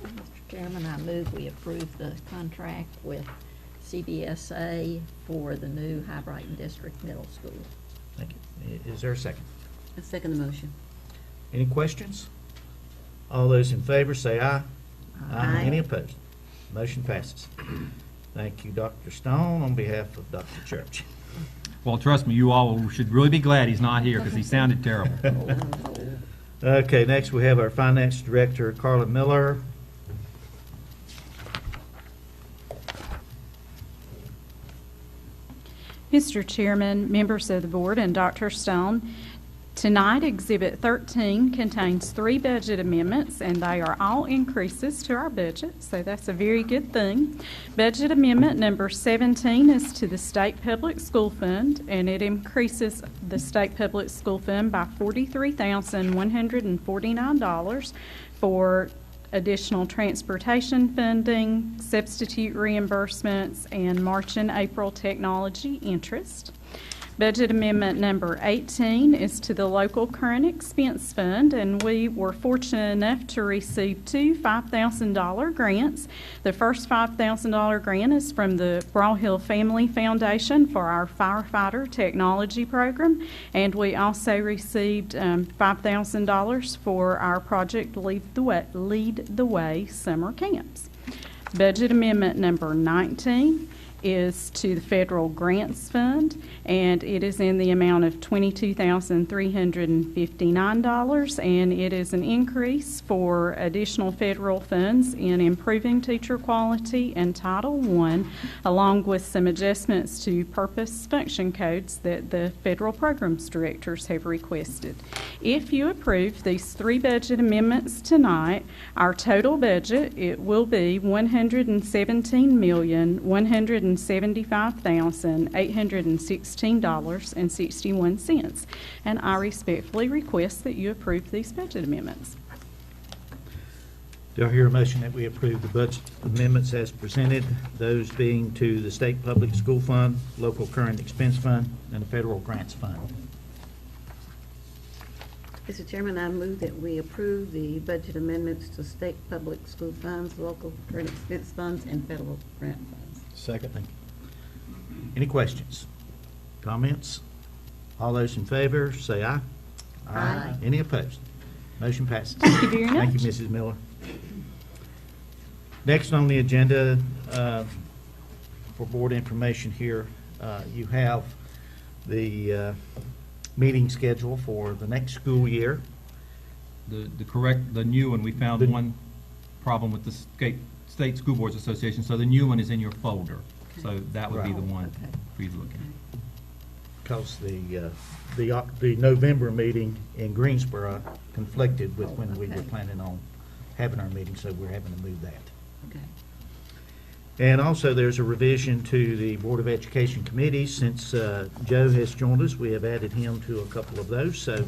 Mr. Chairman, I move we approve the contract with CBSA for the new High Brighton District Middle School. Thank you. Is there a second? I second the motion. Any questions? All those in favor say aye. Aye. Any opposed? Motion passes. Thank you, Dr. Stone, on behalf of Dr. Church. Well, trust me, you all should really be glad he's not here because he sounded terrible. Okay, next we have our Finance Director, Carla Miller. Mr. Chairman, members of the board, and Dr. Stone, tonight Exhibit 13 contains 3 budget amendments, and they are all increases to our budget, so that's a very good thing. Budget Amendment number 17 is to the State Public School Fund, and it increases the State Public School Fund by $43,149 for additional transportation funding, substitute reimbursements, and March and April technology interest. Budget Amendment number 18 is to the Local Current Expense Fund, and we were fortunate enough to receive 2 $5,000 grants. The first $5,000 grant is from the Brawl Hill Family Foundation for our firefighter technology program, and we also received $5,000 for our Project Lead the Way summer camps. Budget Amendment number 19 is to the Federal Grants Fund, and it is in the amount of $22,359, and it is an increase for additional federal funds in improving teacher quality and Title I, along with some adjustments to purpose function codes that the federal programs directors have requested. If you approve these three budget amendments tonight, our total budget, it will be $117,175,816.61, and I respectfully request that you approve these budget amendments. Do I hear a motion that we approve the budget amendments as presented, those being to the State Public School Fund, Local Current Expense Fund, and the Federal Grants Fund? Mr. Chairman, I move that we approve the budget amendments to state public school funds, local current expense funds, and federal grant funds. Second. Thank you. Any questions? Comments? All those in favor, say aye. Aye. Any opposed? Motion passes. Thank you very much. Thank you, Mrs. Miller. Next on the agenda, for board information here, you have the meeting schedule for the next school year. The new one, we found one problem with the State School Boards Association, so the new one is in your folder. So that would be the one for you to look at. Because the November meeting in Greensboro conflicted with when we were planning on having our meeting, so we're having to move that. Okay. And also, there's a revision to the Board of Education committees. Since Joe has joined us, we have added him to a couple of those, so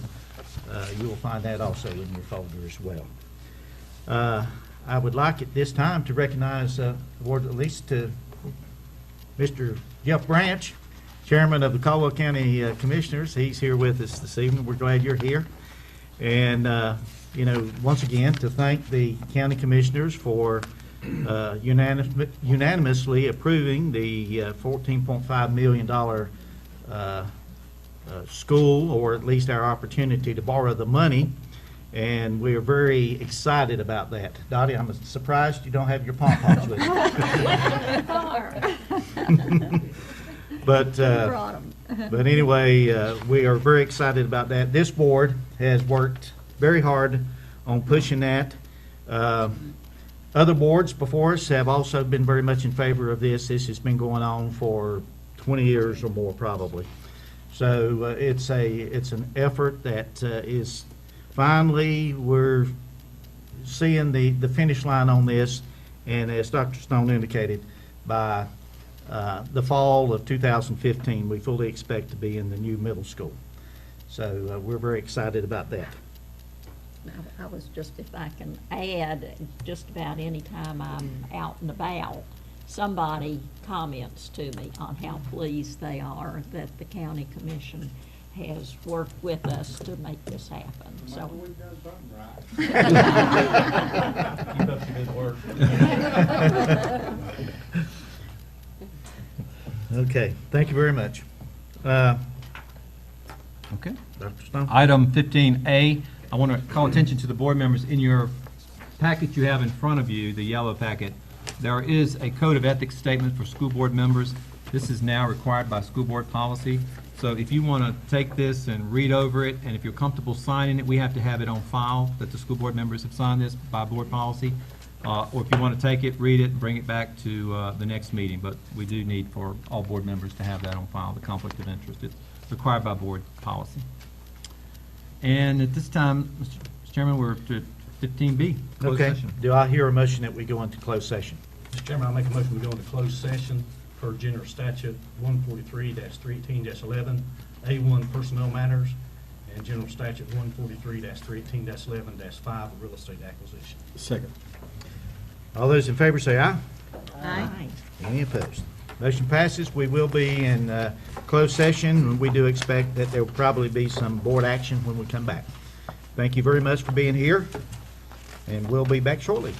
you will find that also in your folder as well. I would like at this time to recognize, at least to Mr. Jeff Branch, Chairman of the Caldwell County Commissioners. He's here with us this evening. We're glad you're here. And, once again, to thank the county commissioners for unanimously approving the $14.5 million school, or at least our opportunity to borrow the money. And we are very excited about that. Dottie, I'm surprised you don't have your pom-poms with you. But anyway, we are very excited about that. This board has worked very hard on pushing that. Other boards before us have also been very much in favor of this. This has been going on for 20 years or more, probably. So it's an effort that is finally, we're seeing the finish line on this, and as Dr. Stone indicated, by the fall of 2015, we fully expect to be in the new middle school. So we're very excited about that. I was just, if I can add, just about any time I'm out and about, somebody comments to me on how pleased they are that the county commission has worked with us to make this happen. So Keep up the good work. Okay, thank you very much. Okay. Dr. Stone? Item 15A, I want to call attention to the board members. In your packet you have in front of you, the yellow packet, there is a code of ethics statement for school board members. This is now required by school board policy. So if you want to take this and read over it, and if you're comfortable signing it, we have to have it on file that the school board members have signed this by board policy. Or if you want to take it, read it, and bring it back to the next meeting. But we do need for all board members to have that on file, the conflict of interest. It's required by board policy. And at this time, Mr. Chairman, we're to 15B, closed Okay. session. Do I hear a motion that we go into closed session? Mr. Chairman, I'll make a motion we go into closed session per General Statute 143-318-11, A1 Personnel Matters, and General Statute 143-318-11-5, Real Estate Acquisition. Second. All those in favor say aye. Aye. Any opposed? Motion passes. We will be in closed session. We do expect that there will probably be some board action when we come back. Thank you very much for being here, and we'll be back shortly.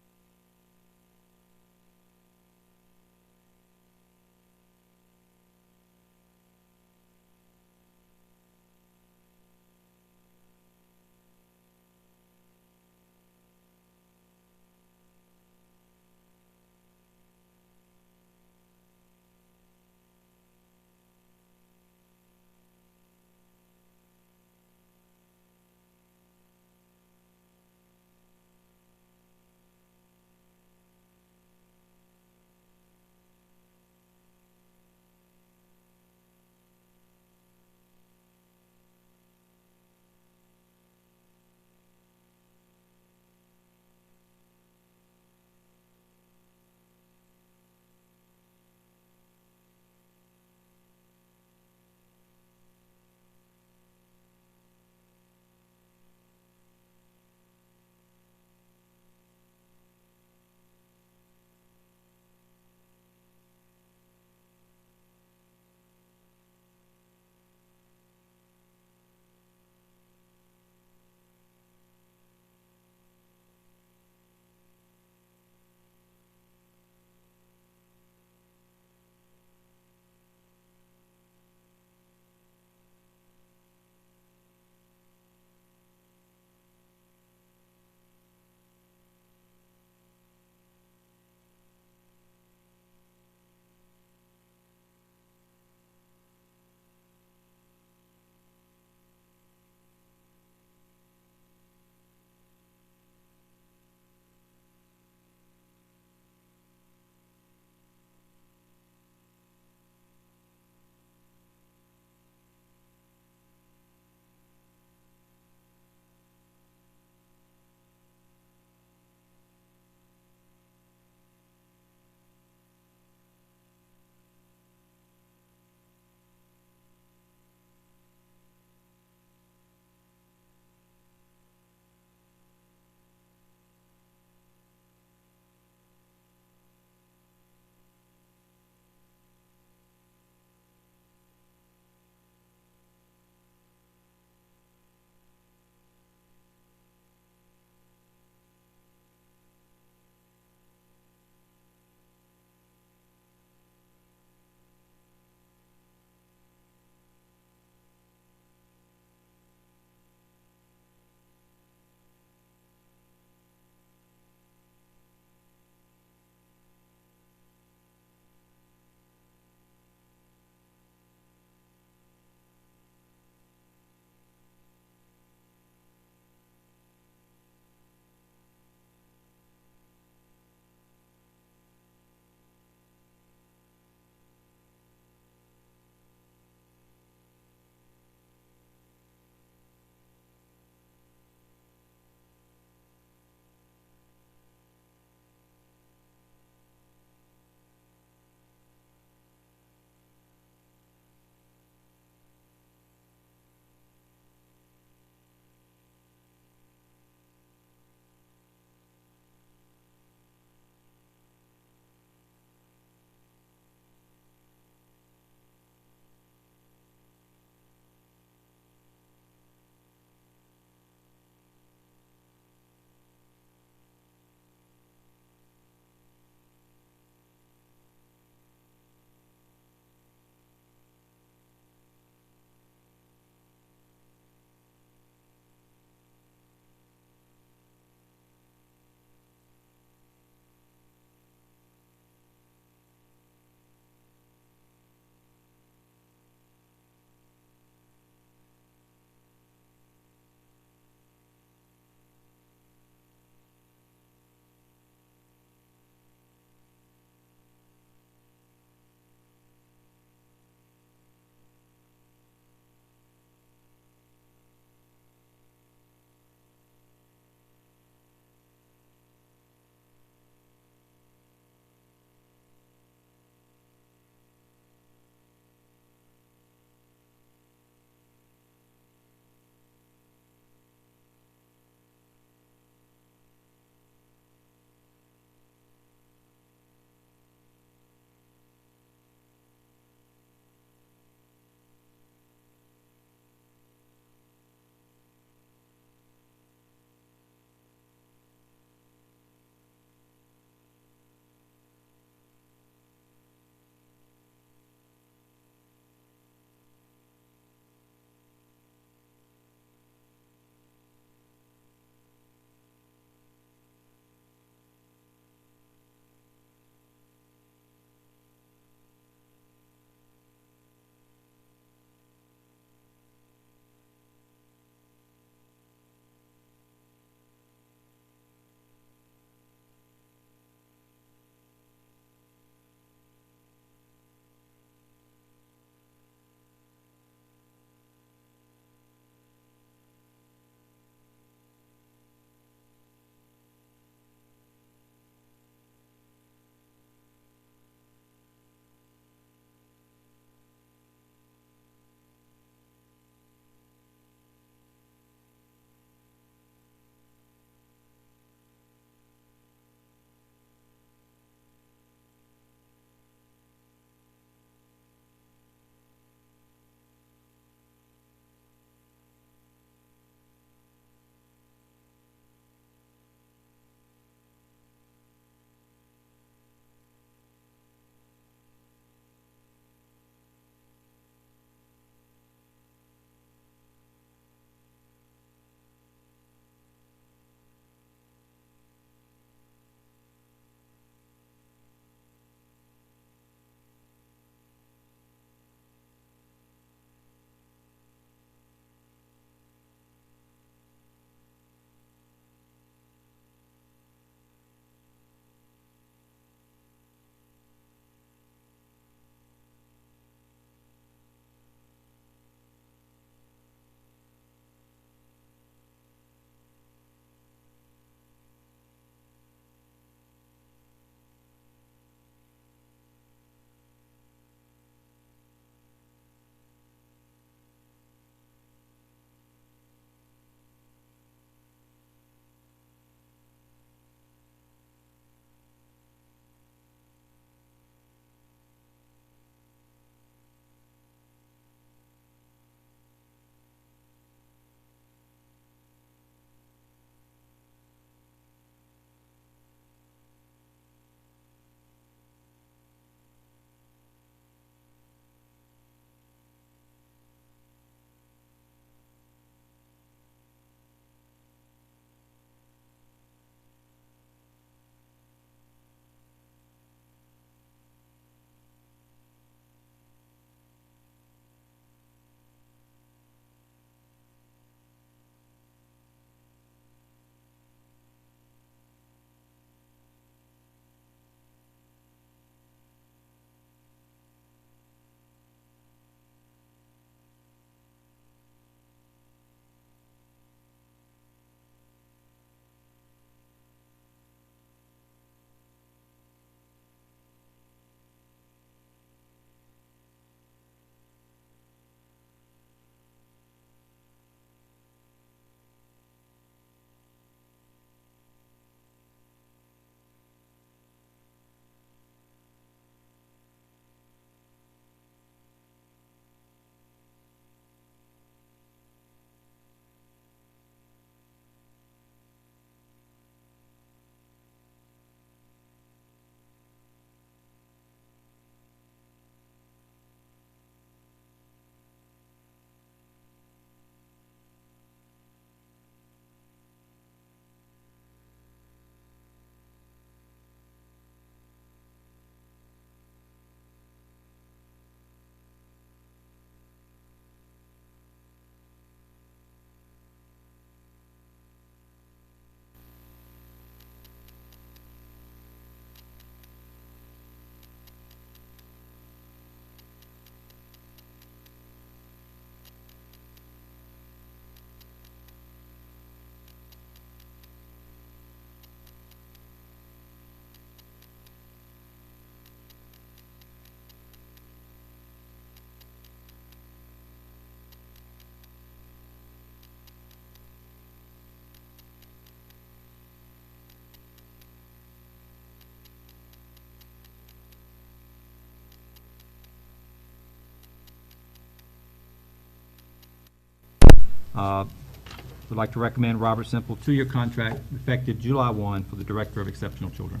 Would like to recommend Robert Semple, 2-year contract effective July 1 for the Director of Exceptional Children.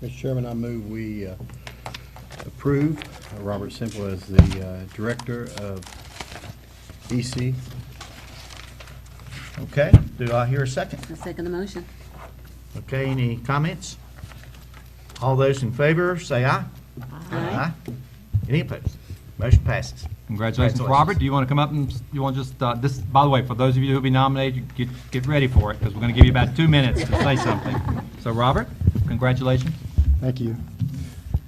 Mr. Chairman, I move we approve Robert Semple as the Director of EC. Okay, do I hear a second? I second the motion. Okay, any comments? All those in favor, say aye. Aye. Any opposed? Motion passes. Congratulations, Robert. Do you want to come up and, you want to just, this, by the way, for those of you who will be nominated, get ready for it, because we're going to give you about 2 minutes to say something. So, Robert, congratulations. Thank you.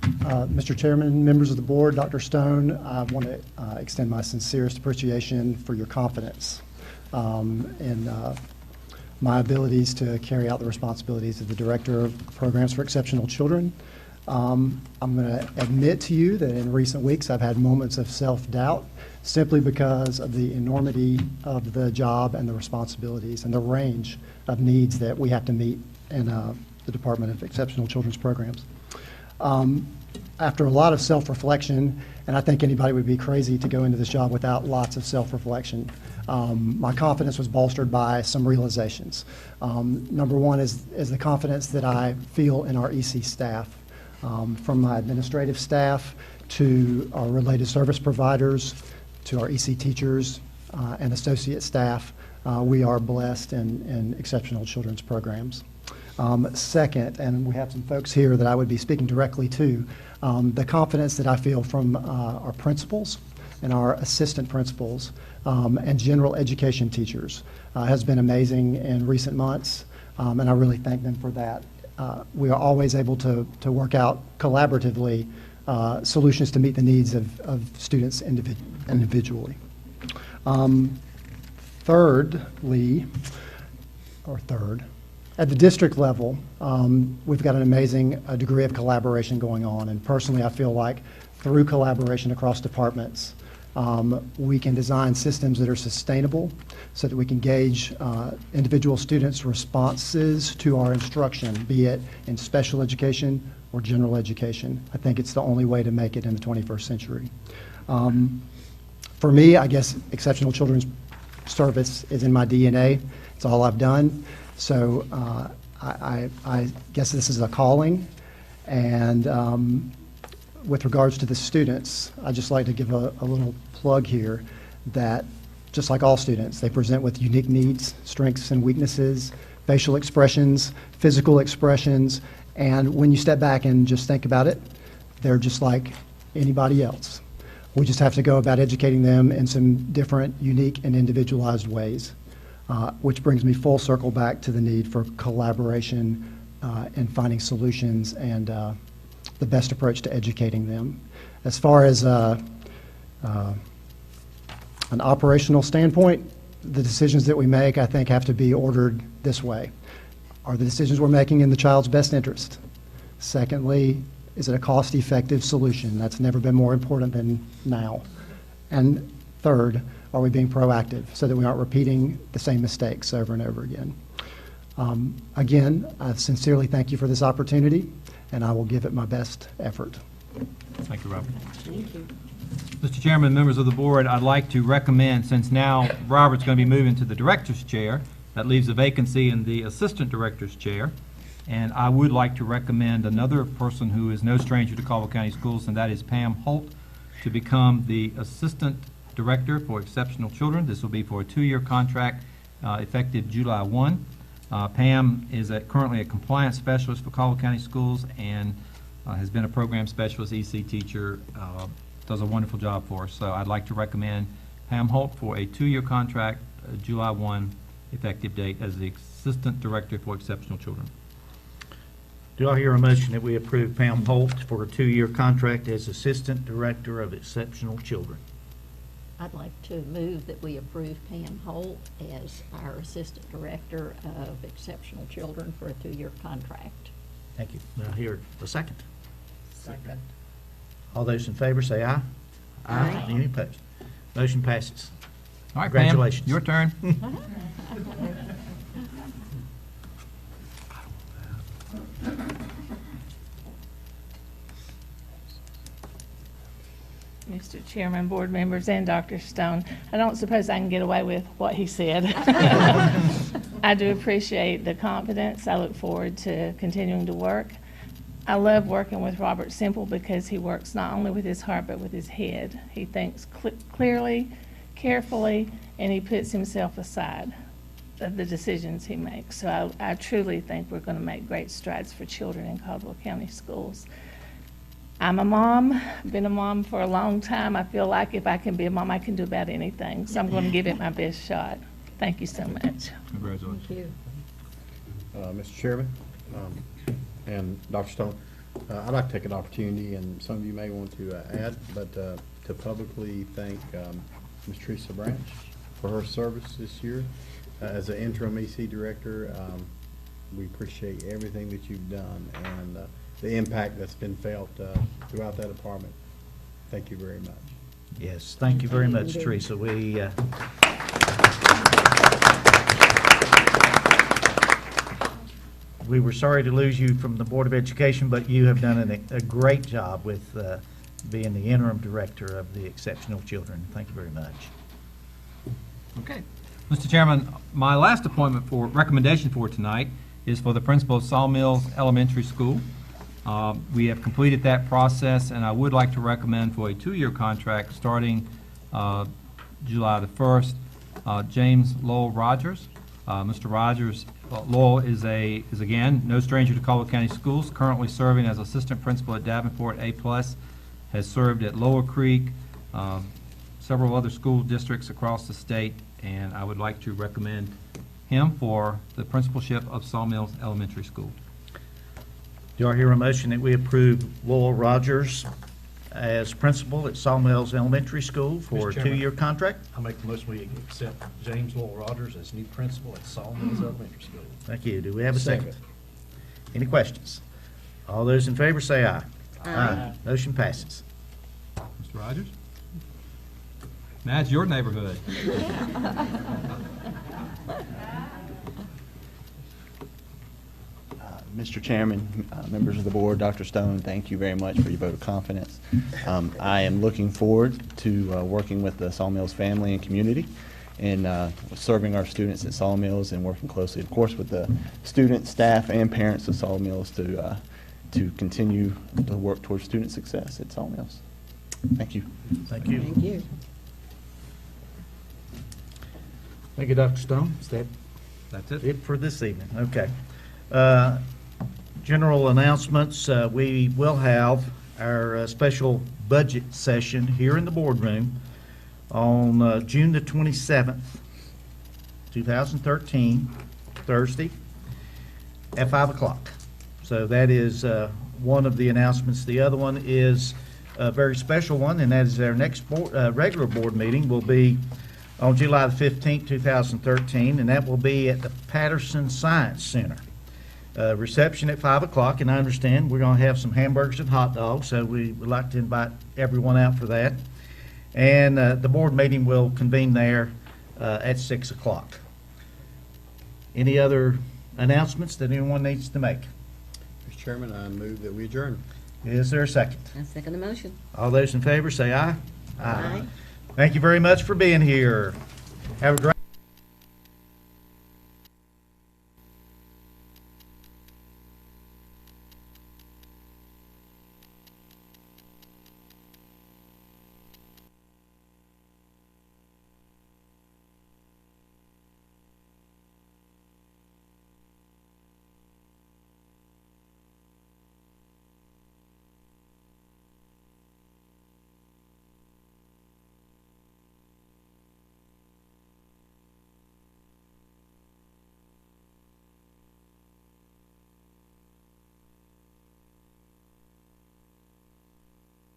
Mr. Chairman, members of the board, Dr. Stone, I want to extend my sincerest appreciation for your confidence in my abilities to carry out the responsibilities of the Director of Programs for Exceptional Children. I'm going to admit to you that in recent weeks I've had moments of self-doubt simply because of the enormity of the job and the responsibilities and the range of needs that we have to meet in the Department of Exceptional Children's Programs. After a lot of self-reflection, and I think anybody would be crazy to go into this job without lots of self-reflection, my confidence was bolstered by some realizations. Number one is the confidence that I feel in our EC staff. From my administrative staff to our related service providers to our EC teachers and associate staff, we are blessed in exceptional children's programs. Second, and we have some folks here that I would be speaking directly to, the confidence that I feel from our principals and our assistant principals and general education teachers has been amazing in recent months, and I really thank them for that. We are always able to work out collaboratively solutions to meet the needs of students individually. Thirdly, at the district level, we've got an amazing degree of collaboration going on, and personally I feel like through collaboration across departments, we can design systems that are sustainable so that we can gauge individual students' responses to our instruction, be it in special education or general education. I think it's the only way to make it in the 21st century. For me, I guess exceptional children's service is in my DNA. It's all I've done. So I guess this is a calling. And with regards to the students, I'd just like to give a little plug here that just like all students, they present with unique needs, strengths and weaknesses, facial expressions, physical expressions, and when you step back and just think about it, they're just like anybody else. We just have to go about educating them in some different, unique, and individualized ways, which brings me full circle back to the need for collaboration and finding solutions and the best approach to educating them. As far as an operational standpoint, the decisions that we make, I think, have to be ordered this way. Are the decisions we're making in the child's best interest? Secondly, is it a cost-effective solution? That's never been more important than now. And third, are we being proactive so that we aren't repeating the same mistakes over and over again? Again, I sincerely thank you for this opportunity, and I will give it my best effort. Thank you, Robert. Thank you. Mr. Chairman, members of the board, I'd like to recommend, since now Robert's going to be moving to the director's chair, that leaves a vacancy in the assistant director's chair, and I would like to recommend another person who is no stranger to Caldwell County Schools, and that is Pam Holt, to become the assistant director for exceptional children. This will be for a 2-year contract effective July 1. Pam is currently a compliance specialist for Caldwell County Schools and has been a program specialist, EC teacher, does a wonderful job for us. So I'd like to recommend Pam Holt for a 2-year contract, July 1 effective date, as the Assistant Director for Exceptional Children. Do I hear a motion that we approve Pam Holt for a 2-year contract as Assistant Director of Exceptional Children? I'd like to move that we approve Pam Holt as our Assistant Director of Exceptional Children for a 2-year contract. Thank you. Do I hear a second? Second. All those in favor say aye. Aye. Any opposed? Motion passes. All right, Congratulations. Pam, your turn. Mr. Chairman, board members, and Dr. Stone. I don't suppose I can get away with what he said. I do appreciate the confidence. I look forward to continuing to work. I love working with Robert Simple because he works not only with his heart but with his head. He thinks clearly, carefully, and he puts himself aside of the decisions he makes. So I truly think we're going to make great strides for children in Caldwell County schools. I'm a mom, been a mom for a long time. I feel like if I can be a mom, I can do about anything. So I'm going to give it my best shot. Thank you so much. Congratulations. Thank you. Mr. Chairman, and Dr. Stone, I'd like to take an opportunity, and some of you may want to add, but to publicly thank Ms. Teresa Branch for her service this year as an interim EC director. We appreciate everything that you've done and the impact that's been felt throughout that department. Thank you very much. Yes, thank you very much, Teresa. We were sorry to lose you from the Board of Education, but you have done a great job with being the interim director of the Exceptional Children. Thank you very much. Okay. Mr. Chairman, my last appointment for recommendation for tonight is for the principal of Sawmills Elementary School. We have completed that process, and I would like to recommend for a 2-year contract starting July the 1st, James Lowell Rogers. Mr. Rogers, Lowell is again no stranger to Caldwell County Schools, currently serving as assistant principal at Davenport A+, has served at Lower Creek, several other school districts across the state, and I would like to recommend him for the principalship of Sawmills Elementary School. Do I hear a motion that we approve Lowell Rogers as principal at Sawmills Elementary School for a Mr. Chairman, 2-year contract? I make the motion we accept James Lowell Rogers as new principal at Sawmills Elementary School. Thank you. Do we have a second? Any questions? All those in favor say aye. Aye. Motion passes. Mr. Rogers? Now it's your neighborhood. Mr. Chairman, members of the board, Dr. Stone, thank you very much for your vote of confidence. I am looking forward to working with the Sawmills family and community and serving our students at Sawmills and working closely, of course, with the students, staff, and parents of Sawmills to continue to work towards student success at Sawmills. Thank you. Thank you. Thank you. Thank you, Dr. Stone. That's it for this evening. Okay. General announcements. We will have our special budget session here in the boardroom on June the 27th, 2013, Thursday, at 5 o'clock. So that is one of the announcements. The other one is a very special one, and that is our next regular board meeting will be on July the 15th, 2013, and that will be at the Patterson Science Center. Reception at 5 o'clock, and I understand we're going to have some hamburgers and hot dogs, so we would like to invite everyone out for that. And the board meeting will convene there at 6 o'clock. Any other announcements that anyone needs to make? Mr. Chairman, I move that we adjourn. Is there a second? I second the motion. All those in favor say aye. Aye. Thank you very much for being here. Have a great